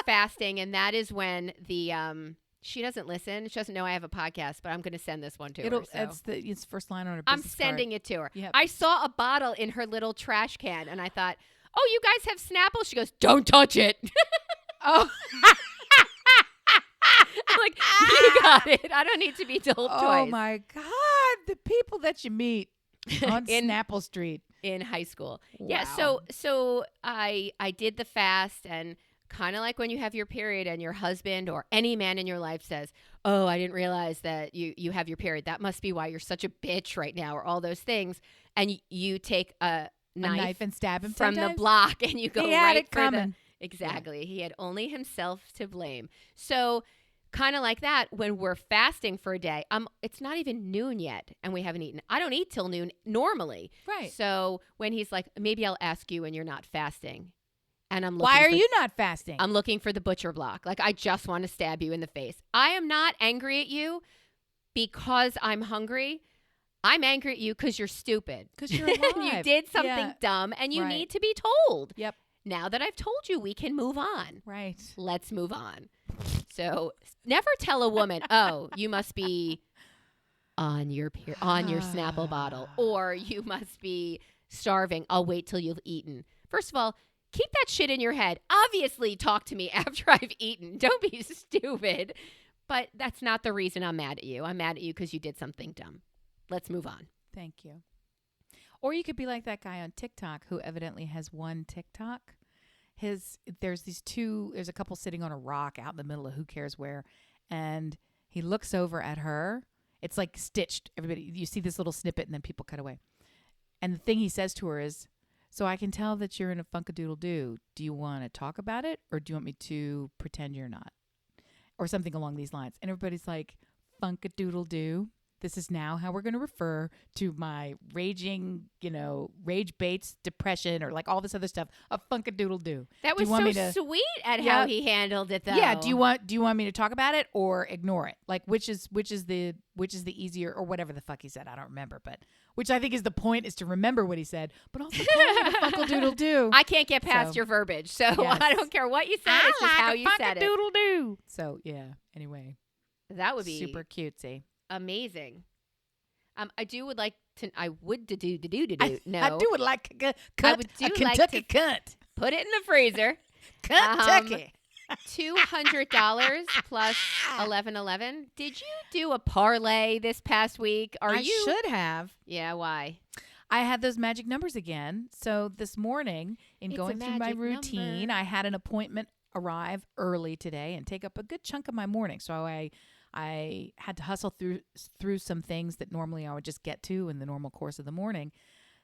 fasting, and that is when the she doesn't listen. She doesn't know I have a podcast, but I'm going to send this one to her. It's first line on her I'm business sending card. it to her. Yep. I saw a bottle in her little trash can, and I thought, oh, you guys have Snapple? She goes, don't touch it. Oh. I'm like, you got it. I don't need to be told twice. Oh, my God. The people that you meet on Snapple Street. In high school. Wow. Yeah, so I did the fast, and kind of like when you have your period and your husband or any man in your life says, oh, I didn't realize that you have your period. That must be why you're such a bitch right now, or all those things. And you take a knife and stab him from sometimes? the block, and you go he had right it for coming. Exactly. Yeah. He had only himself to blame. So kind of like that, when we're fasting for a day, it's not even noon yet, and we haven't eaten. I don't eat till noon normally. Right. So when he's like, maybe I'll ask you when you're not fasting. And I'm looking Why are you not fasting? I'm looking for the butcher block. Like, I just want to stab you in the face. I am not angry at you because I'm hungry. I'm angry at you because you're stupid. Because you're alive. You did something dumb, and you need to be told. Yep. Now that I've told you, we can move on. Right. Let's move on. So never tell a woman, oh, you must be on your Snapple bottle, or you must be starving. I'll wait till you've eaten. First of all, keep that shit in your head. Obviously, talk to me after I've eaten. Don't be stupid. But that's not the reason I'm mad at you. I'm mad at you because you did something dumb. Let's move on. Thank you. Or you could be like that guy on TikTok who evidently has one TikTok. There's a couple sitting on a rock out in the middle of who cares where, and he looks over at her. It's like stitched. Everybody, you see this little snippet, and then people cut away. And the thing he says to her is, so I can tell that you're in a funkadoodle-doo. Do you want to talk about it, or do you want me to pretend you're not? Or something along these lines. And everybody's like, funkadoodle-doo. This is now how we're going to refer to my raging, rage baits, depression, or like all this other stuff. A funkadoodle-doo. That was so sweet at how he handled it, though. Yeah. Do you want me to talk about it or ignore it? Like which is the easier, or whatever the fuck he said? I don't remember, but which I think is the point, is to remember what he said, but also call it a funkadoodle-doo. I can't get past your verbiage, so yes. I don't care what you said. It's just how you said it. Funkadoodle-doo. So yeah. Anyway, that would be super cutesy. Amazing. I would like to. No, I do would like cut. I would do a Kentucky cut. Put it in the freezer. Kentucky. $200 plus 11.11. Did you do a parlay this past week? I should have. Yeah. Why? I had those magic numbers again. So this morning, going through my routine, I had an appointment arrive early today and take up a good chunk of my morning. So I had to hustle through some things that normally I would just get to in the normal course of the morning.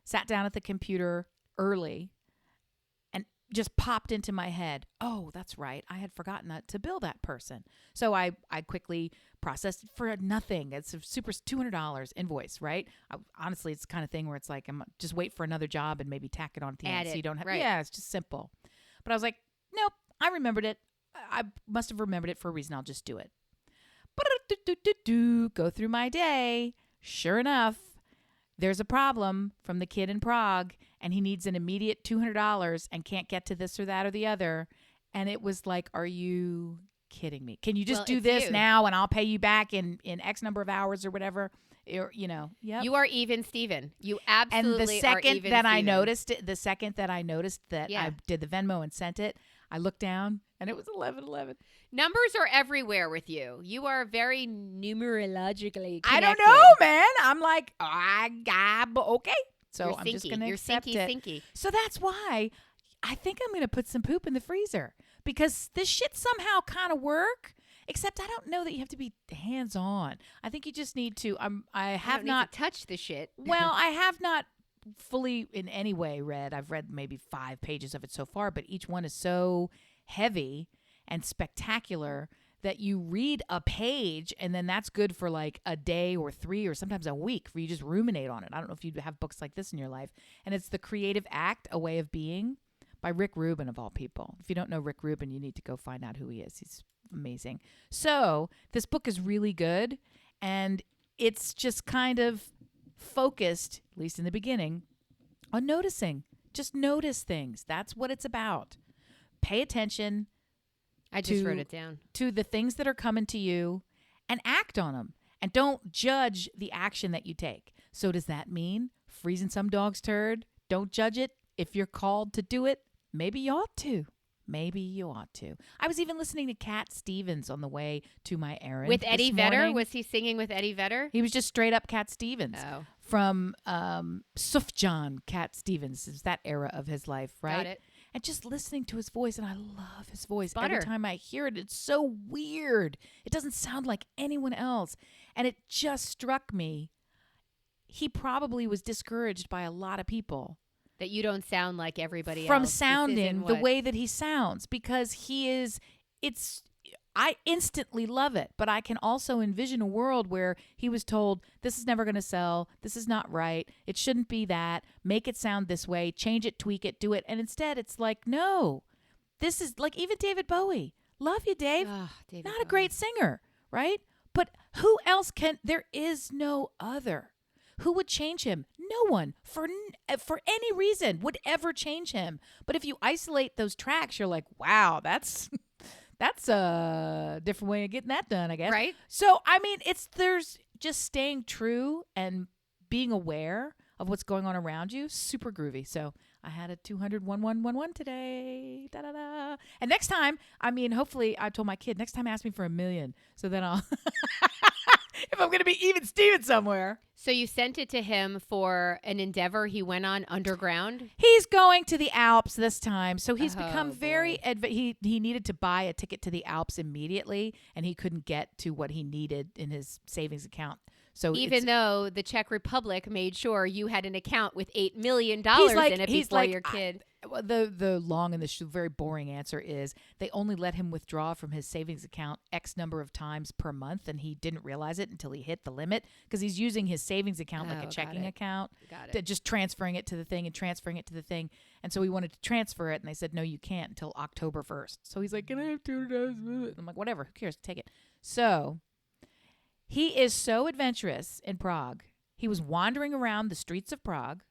Sat down at the computer early and just popped into my head, oh, that's right. I had forgotten to bill that person. So I quickly processed it for nothing. It's a super $200 invoice, right? Honestly, it's the kind of thing where it's like, I'm just wait for another job and maybe tack it on at the end so you don't have, yeah, it's just simple. But I was like, nope, I remembered it. I must have remembered it for a reason. I'll just do it. Go through my day. Sure enough, there's a problem from the kid in Prague, and he needs an immediate $200 and can't get to this or that or the other. And it was like, are you kidding me? Can you just do this now and I'll pay you back in X number of hours or whatever? Or, yep. You are even Steven. You absolutely are even Steven. And the second that I noticed that Yeah. I did the Venmo and sent it, I looked down and it was 11:11. Numbers are everywhere with you. You are very numerologically connected. I don't know, man. I'm like, okay. So I'm just going to accept it. Sinky. So that's why I think I'm going to put some poop in the freezer, because this shit somehow kind of work. Except I don't know that you have to be hands-on. I think you just need to. I have not touched the shit. Well, I have not fully in any way read. I've read maybe 5 pages of it so far, but each one is so heavy and spectacular that you read a page and then that's good for like a day or 3 or sometimes a week for you to just ruminate on it. I don't know if you have books like this in your life. And it's The Creative Act, A Way of Being by Rick Rubin, of all people. If you don't know Rick Rubin, you need to go find out who he is. He's amazing. So this book is really good, and it's just kind of focused, at least in the beginning, on noticing. Just notice things. That's what it's about. Pay attention. I just wrote it down. To the things that are coming to you and act on them. And don't judge the action that you take. So does that mean freezing some dog's turd? Don't judge it. If you're called to do it, maybe you ought to. Maybe you ought to. I was even listening to Cat Stevens on the way to my errand. With Eddie Vedder? Was he singing with Eddie Vedder? He was just straight up Cat Stevens. Oh. From Sufjan Cat Stevens. Is that era of his life, right? Got it. And just listening to his voice, and I love his voice. Butter. Every time I hear it, it's so weird. It doesn't sound like anyone else. And it just struck me, he probably was discouraged by a lot of people. That you don't sound like everybody from else. Sounding the way that he sounds, because I instantly love it, but I can also envision a world where he was told, this is never going to sell, this is not right, it shouldn't be that, make it sound this way, change it, tweak it, do it, and instead it's like, no, this is like even David Bowie. Love you, Dave. David not Bowie. A great singer, right? But who else there is no other. Who would change him? No one, for any reason, would ever change him. But if you isolate those tracks, you're like, wow, that's a different way of getting that done, I guess. Right. So, I mean, there's just staying true and being aware of what's going on around you. Super groovy. So I had a 200-1111 today. Da-da-da. And next time, I mean, hopefully, I told my kid, next time ask me for $1 million. So then I'll... if I'm going to be even Steven somewhere. So you sent it to him for an endeavor he went on underground? He's going to the Alps this time. So he's become boy. very... he needed to buy a ticket to the Alps immediately, and he couldn't get to what he needed in his savings account. So even though the Czech Republic made sure you had an account with $8 million like, in it before your kid. The long and the very boring answer is they only let him withdraw from his savings account X number of times per month, and he didn't realize it until he hit the limit because he's using his savings account like a checking account, just transferring it to the thing and transferring it to the thing. And so he wanted to transfer it, and they said, no, you can't until October 1st. So he's like, can I have $2? I'm like, whatever, who cares? Take it. So he is so adventurous in Prague. He was wandering around the streets of Prague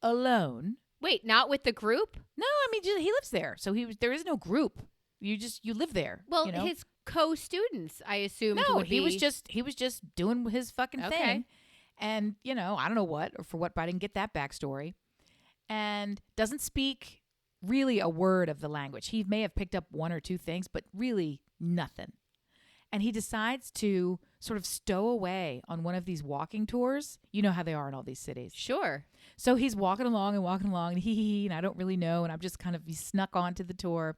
alone. Wait, not with the group? No, I mean, he lives there. So there is no group. You live there. Well, you know? his co-students, I assume. No, he was just doing his fucking Okay. thing. And, I don't know what or for what, but I didn't get that backstory. And doesn't speak really a word of the language. He may have picked up 1 or 2 things, but really nothing. And he decides to sort of stow away on one of these walking tours. You know how they are in all these cities. Sure. So he's walking along, and I don't really know, and I'm just he snuck onto the tour.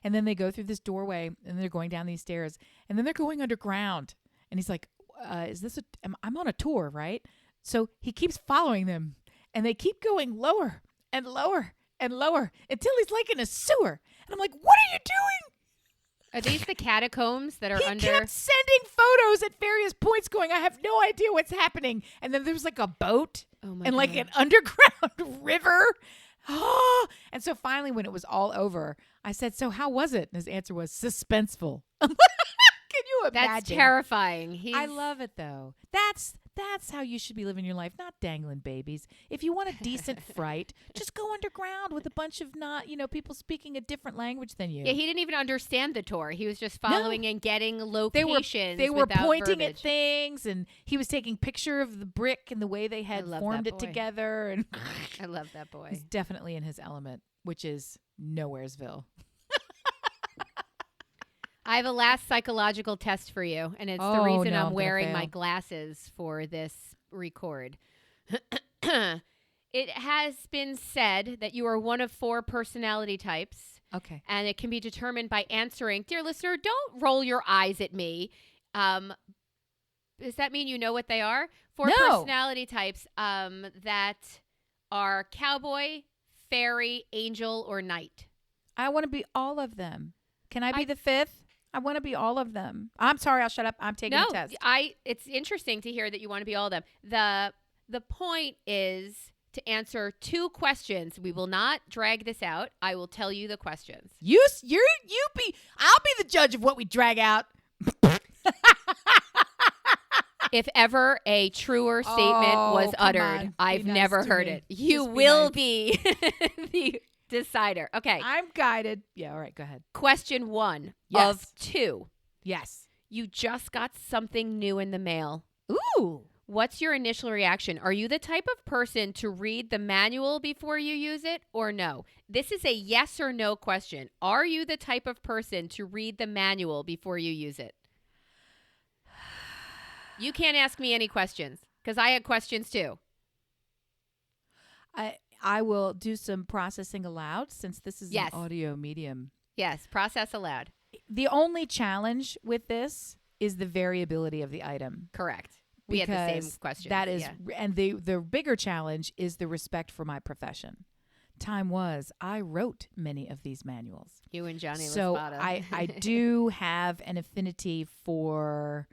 And then they go through this doorway, and they're going down these stairs, and then they're going underground. And he's like, I'm on a tour, right? So he keeps following them, and they keep going lower and lower and lower until he's like in a sewer. And I'm like, what are you doing? Are these the catacombs that are he under? He kept sending photos at various points going, I have no idea what's happening. And then there was like a boat and like an underground river. Oh. And so finally, when it was all over, I said, so how was it? And his answer was suspenseful. Can you imagine? That's terrifying. I love it, though. That's how you should be living your life, not dangling babies. If you want a decent fright, just go underground with a bunch of people speaking a different language than you. Yeah, he didn't even understand the tour. He was just following and getting locations. They were pointing verbiage. at things, and he was taking picture of the brick and the way they had formed it together. And I love that boy. He's definitely in his element, which is Nowheresville. I have a last psychological test for you, and it's the reason I'm wearing my glasses for this record. It has been said that you are one of 4 personality types. Okay. And it can be determined by answering. Dear listener, don't roll your eyes at me. Does that mean you know what they are? 4 personality types that are cowboy, fairy, angel, or knight. I want to be all of them. Can I be the 5th? I want to be all of them. I'm sorry. I'll shut up. I'm taking the test. It's interesting to hear that you want to be all of them. The point is to answer 2 questions. We will not drag this out. I will tell you the questions. I'll be the judge of what we drag out. If ever a truer statement was uttered, I've never heard it. You will be the decider. Okay. I'm guided. Yeah, all right, go ahead. Question 1 of 2. Yes. You just got something new in the mail. Ooh. What's your initial reaction? Are you the type of person to read the manual before you use it or no? This is a yes or no question. Are you the type of person to read the manual before you use it? You can't ask me any questions because I had questions too. I will do some processing aloud since this is an audio medium. Yes, process aloud. The only challenge with this is the variability of the item. Correct. We had the same question. That is, and the bigger challenge is the respect for my profession. I wrote many of these manuals. You and Johnny So Laspada. I do have an affinity for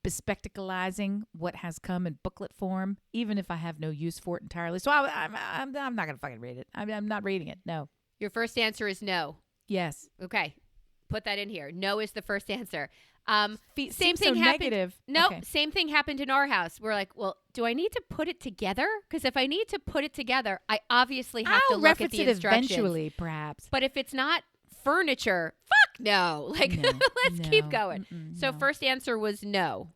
bespectacleizing what has come in booklet form, even if I have no use for it entirely. So I'm not going to fucking read it. I'm not reading it. No. Your first answer is no. Yes. Okay. Put that in here. No is the first answer. Same thing happened. Negative. No, okay. Same thing happened in our house. We're like, well, do I need to put it together? Because if I need to put it together, I obviously have to look at the instructions. Eventually, perhaps. But if it's not furniture, fuck no. Like, let's keep going. So first answer was no.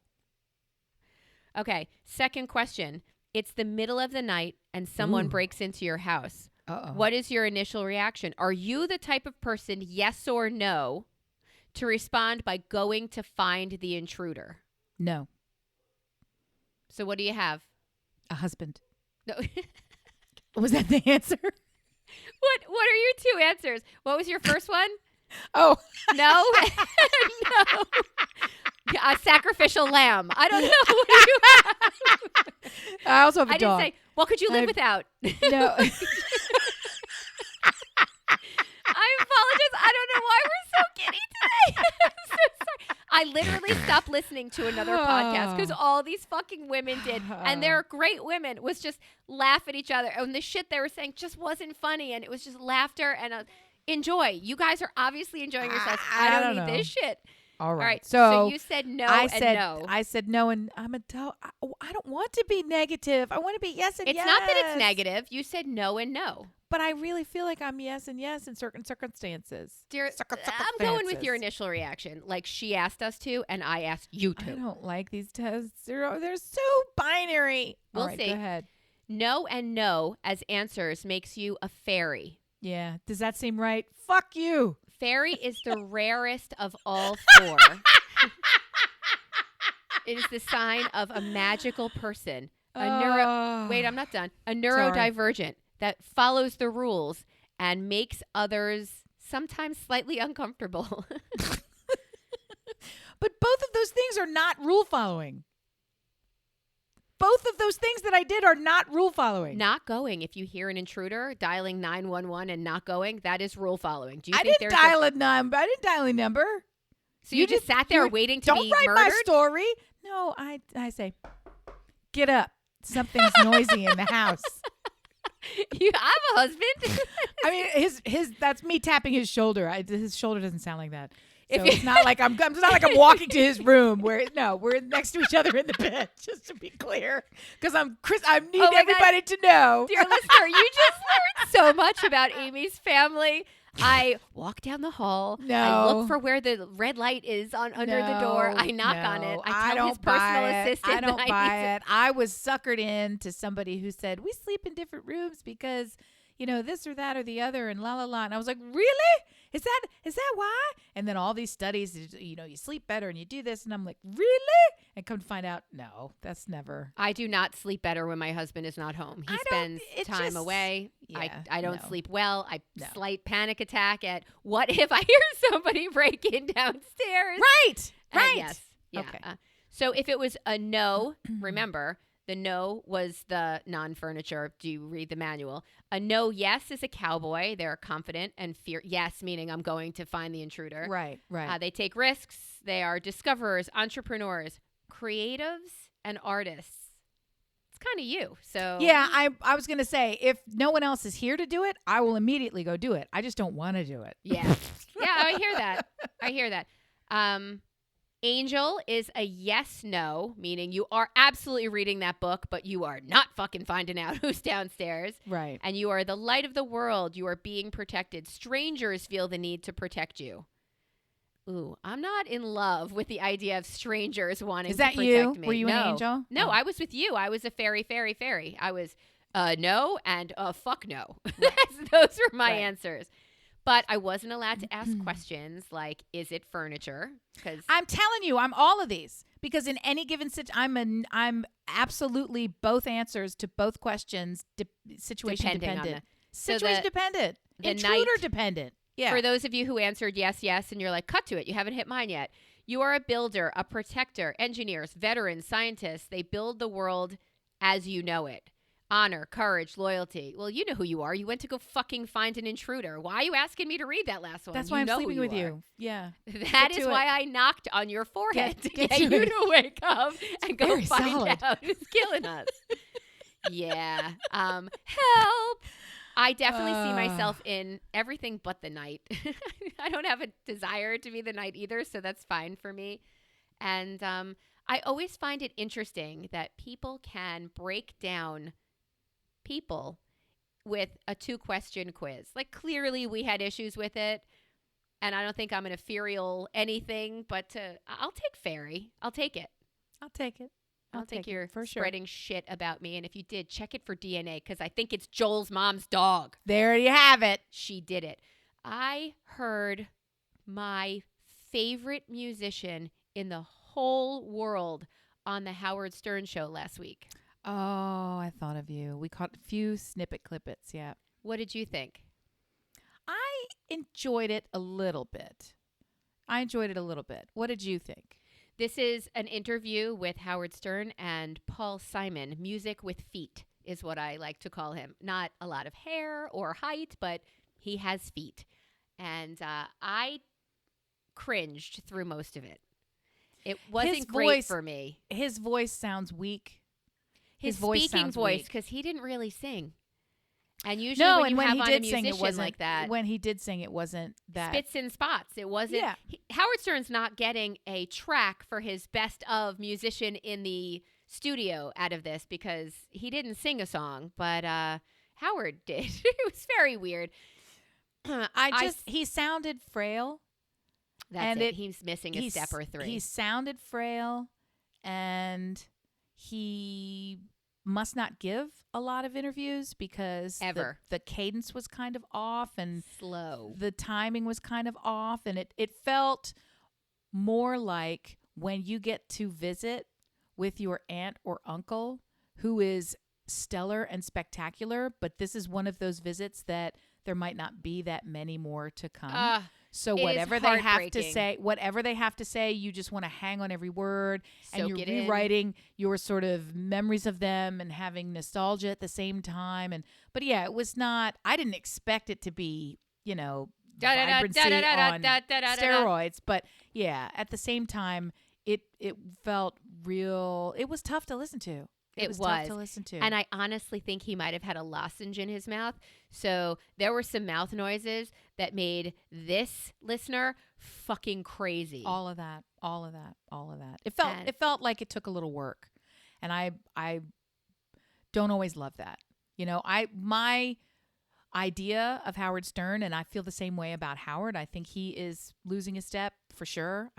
Okay. Second question. It's the middle of the night and someone breaks into your house. Uh-oh. What is your initial reaction? Are you the type of person, yes or no, to respond by going to find the intruder? No. So what do you have? A husband. No. Was that the answer? What are your 2 answers? What was your first one? Oh. No? No. A sacrificial lamb. I don't know. What do you have? I also have a dog. I didn't say, what could you live without? No. I apologize. I don't know why we're so giddy today. I'm so sorry. I literally stopped listening to another podcast because all these fucking women did, and they're great women, was just laugh at each other. And the shit they were saying just wasn't funny, and it was just laughter and enjoy. You guys are obviously enjoying yourselves. I don't need this shit. All right. So you said no I said no, and I don't want to be negative. I want to be yes and yes. It's not that it's negative. You said no and no. But I really feel like I'm yes and yes in certain circumstances. Dear, I'm going with your initial reaction. Like she asked us to, and I asked you to. I don't like these tests. They're so binary. We'll see. Go ahead. No and no as answers makes you a fairy. Yeah. Does that seem right? Fuck you. Fairy is the rarest of all 4. It is the sign of a magical person. Wait, I'm not done. A neurodivergent that follows the rules and makes others sometimes slightly uncomfortable. But both of those things are not rule following. Both of those things that I did are not rule following. Not going. If you hear an intruder dialing 911 and not going, that is rule following. Do you I think didn't dial a number. I didn't dial a number. So you just sat there waiting to be murdered? Don't write my story. No, I say, get up. Something's noisy in the house. You have a husband? I mean, his that's me tapping his shoulder. His shoulder doesn't sound like that. So it's not like I'm walking to his room we're next to each other in the bed, just to be clear. Because I need everybody to know. Dear listener, you just learned so much about Amy's family. I walk down the hall. No. I look for where the red light is under the door. I knock on it. I tell his personal assistant. I don't buy it. I was suckered in to somebody who said, we sleep in different rooms because, this or that or the other and la la la. And I was like, really? Is that why? And then all these studies, you sleep better and you do this. And I'm like, really? And come to find out, no, that's never. I do not sleep better when my husband is not home. He spends time away. Yeah, I don't sleep well. Slight panic attack at what if I hear somebody breaking downstairs? Right. Yes. Yeah. Okay. So if it was a no, remember, The no was the non-furniture. Do you read the manual? A no yes is a cowboy. They're confident and fear. Yes, meaning I'm going to find the intruder. Right. They take risks. They are discoverers, entrepreneurs, creatives, and artists. It's kind of you. So yeah, I was going to say, if no one else is here to do it, I will immediately go do it. I just don't want to do it. Yeah. Yeah, I hear that. Angel is a yes-no, meaning you are absolutely reading that book, but you are not fucking finding out who's downstairs. Right. And you are the light of the world. You are being protected. Strangers feel the need to protect you. Ooh, I'm not in love with the idea of strangers wanting to protect me. Is that you? Were you an angel? No, I was with you. I was a fairy. I was no and fuck no. Right. Those were my answers. But I wasn't allowed to ask questions like, is it furniture? Because I'm telling you, I'm all of these. Because in any given situation, I'm absolutely both answers to both questions, situation dependent. Situation dependent. Intruder dependent. Yeah. For those of you who answered yes, and you're like, cut to it. You haven't hit mine yet. You are a builder, a protector, engineers, veterans, scientists. They build the world as you know it. Honor, courage, loyalty. Well, you know who you are. You went to go fucking find an intruder. Why are you asking me to read that last one? That's why I'm sleeping with you. Yeah. That is why I knocked on your forehead to get you to wake up and go find out who's killing us. Yeah. Help. I definitely see myself in everything but the night. I don't have a desire to be the night either, so that's fine for me. And I always find it interesting that people can break down people with a 2-question quiz. Like, clearly we had issues with it, and I don't think I'm an ethereal anything, but I'll take fairy. I'll take it. I'll take it. I'll take your for spreading shit about me. And if you did, check it for DNA, because I think it's Joel's mom's dog. There you have it. She did it. I heard my favorite musician in the whole world on the Howard Stern show last week. Oh, I thought of you. We caught a few snippet clippets, yeah. What did you think? I enjoyed it a little bit. What did you think? This is an interview with Howard Stern and Paul Simon. Music with feet is what I like to call him. Not a lot of hair or height, but he has feet. And I cringed through most of it. It wasn't great for me. His voice sounds weak. His voice speaking sounds voice, weak. because he didn't really sing. And usually when you have on a musician like that, when he did sing, it wasn't that. Spits in spots. It wasn't. Yeah. Howard Stern's not getting a track for his best of musician in the studio out of this, because he didn't sing a song, but Howard did. It was very weird. He sounded frail. That's it. He's missing a step or 3. He sounded frail, and he must not give a lot of interviews because the cadence was kind of off and slow. The timing was kind of off, and it felt more like when you get to visit with your aunt or uncle who is stellar and spectacular, but this is one of those visits that there might not be that many more to come. So whatever they have to say, you just want to hang on every word, and you're rewriting your sort of memories of them and having nostalgia at the same time. But yeah, it was not. I didn't expect it to be, vibrancy on steroids. But yeah, at the same time, it felt real. It was tough to listen to. It was tough to listen to. And I honestly think he might have had a lozenge in his mouth. So there were some mouth noises that made this listener fucking crazy. All of that. It felt like it took a little work. And I don't always love that. My idea of Howard Stern, and I feel the same way about Howard. I think he is losing a step for sure.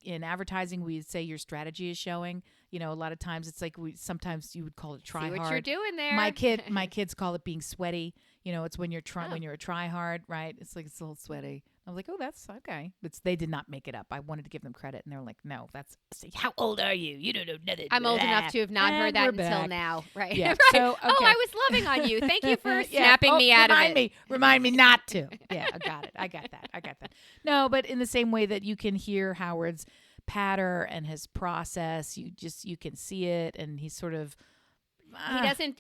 In advertising, we say your strategy is showing. A lot of times it's like sometimes you would call it try hard. See what you're doing there. My kids call it being sweaty. It's when you're when you're a try hard, right? It's like it's a little sweaty. I'm like, oh, that's okay. They did not make it up. I wanted to give them credit, and they were like, no, that's. How old are you? You don't know nothing. I'm old enough to have not heard that until now, right? Yeah. Right. So, okay. Oh, I was loving on you. Thank you for snapping me out of it. Remind me not to. Yeah, I got it. I got that. No, but in the same way that you can hear Howard's patter and his process. You can see it, and he's sort of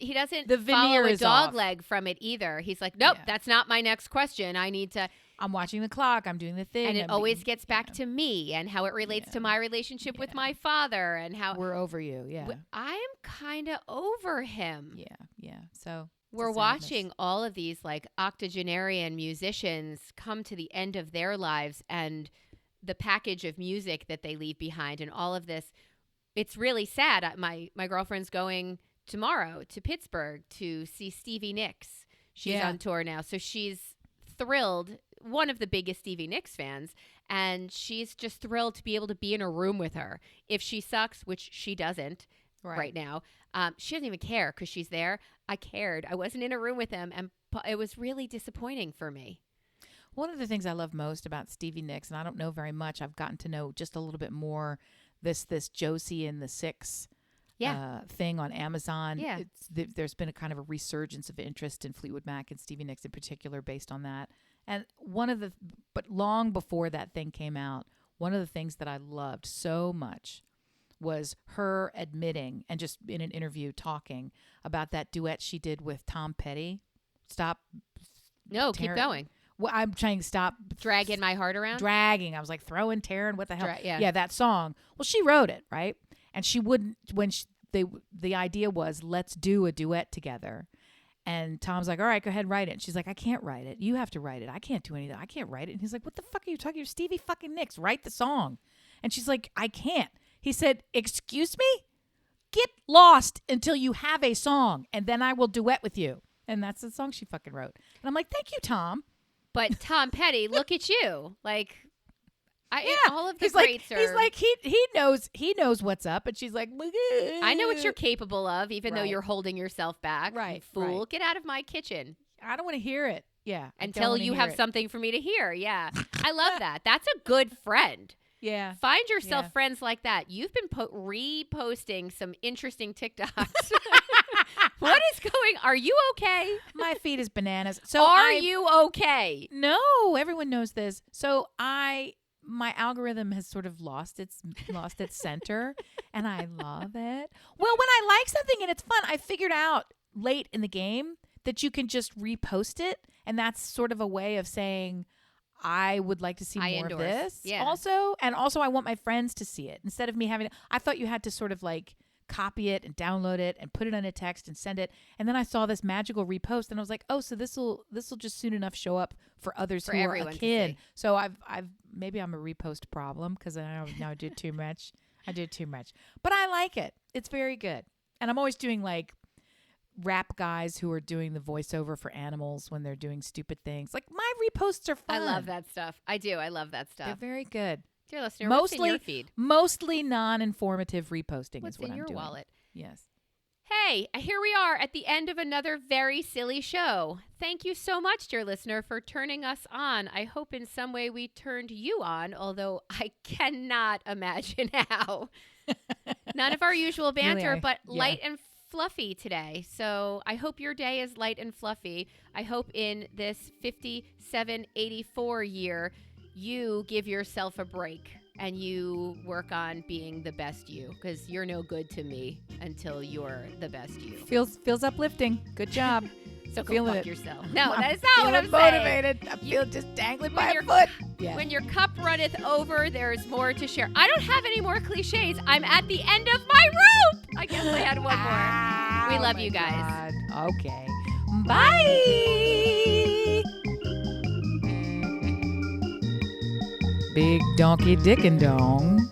he doesn't the follow veneer a is dog off. leg from it either. He's like, nope, that's not my next question. I need to. I'm watching the clock. I'm doing the thing. And it always gets back to me and how it relates to my relationship with my father and how we're over you. Yeah, I am kind of over him. Yeah. So we're watching all of these like octogenarian musicians come to the end of their lives and the package of music that they leave behind and all of this. It's really sad. My girlfriend's going tomorrow to Pittsburgh to see Stevie Nicks. She's on tour now. So she's thrilled, one of the biggest Stevie Nicks fans, and she's just thrilled to be able to be in a room with her. If she sucks, which she doesn't right now, she doesn't even care because she's there. I cared. I wasn't in a room with them, and it was really disappointing for me. One of the things I love most about Stevie Nicks, and I don't know very much, I've gotten to know just a little bit more, this Josie and the Six thing on Amazon. Yeah. There's been a kind of a resurgence of interest in Fleetwood Mac and Stevie Nicks in particular based on that. And but long before that thing came out, one of the things that I loved so much was her admitting and just in an interview talking about that duet she did with Tom Petty. Keep going. Well, I'm trying to stop. Dragging my heart around? Dragging. I was like throwing, tearing, what the hell? Yeah, that song. Well, she wrote it, right? And she wouldn't, the idea was, let's do a duet together. And Tom's like, all right, go ahead, write it. And she's like, I can't write it. You have to write it. I can't do anything. I can't write it. And he's like, what the fuck are you talking? You're Stevie fucking Nicks. Write the song. And she's like, I can't. He said, excuse me? Get lost until you have a song, and then I will duet with you. And that's the song she fucking wrote. And I'm like, thank you, Tom. But Tom Petty, look at you. Like, all of the he's greats like, are. He's like, he knows what's up. And she's like, I know what you're capable of, even though you're holding yourself back. Right. Fool, right. Get out of my kitchen. I don't want to hear it. Yeah. Until you have something for me to hear. Yeah. I love that. That's a good friend. Yeah. Find yourself friends like that. You've been reposting some interesting TikToks. What is going? Are you okay? My feed is bananas. So are you okay? No, everyone knows this. So my algorithm has sort of lost its center, and I love it. Well, when I like something and it's fun, I figured out late in the game that you can just repost it, and that's sort of a way of saying I would like to see more of this. Yeah. Also, I want my friends to see it instead of me having. I thought you had to sort of like copy it and download it and put it on a text and send it. And then I saw this magical repost, and I was like, oh, so this will just soon enough show up for others who are akin. So I've maybe I'm a repost problem because I did too much. I did too much, but I like it. It's very good. And I'm always doing like rap guys who are doing the voiceover for animals when they're doing stupid things. Like my reposts are fun. I love that stuff. I do. I love that stuff. They're very good. Dear listener, what's in your feed? Mostly non-informative reposting What's is what in I'm your doing. wallet? Yes. Hey, here we are at the end of another very silly show. Thank you so much, dear listener, for turning us on. I hope in some way we turned you on, although I cannot imagine how. None of our usual banter, Really, but light and fluffy today. So I hope your day is light and fluffy. I hope in this 5784 year, you give yourself a break and you work on being the best you, because you're no good to me until you're the best you. Feels uplifting. Good job. So go Feeling fuck it. yourself. No, that is not what I'm motivated. saying. I feel just dangling when by your- a foot. Yeah. When your cup runneth over, there's more to share. I don't have any more cliches. I'm at the end of my rope. I guess I had one more. We love you guys. God. Okay. Bye. Big donkey dick and dong.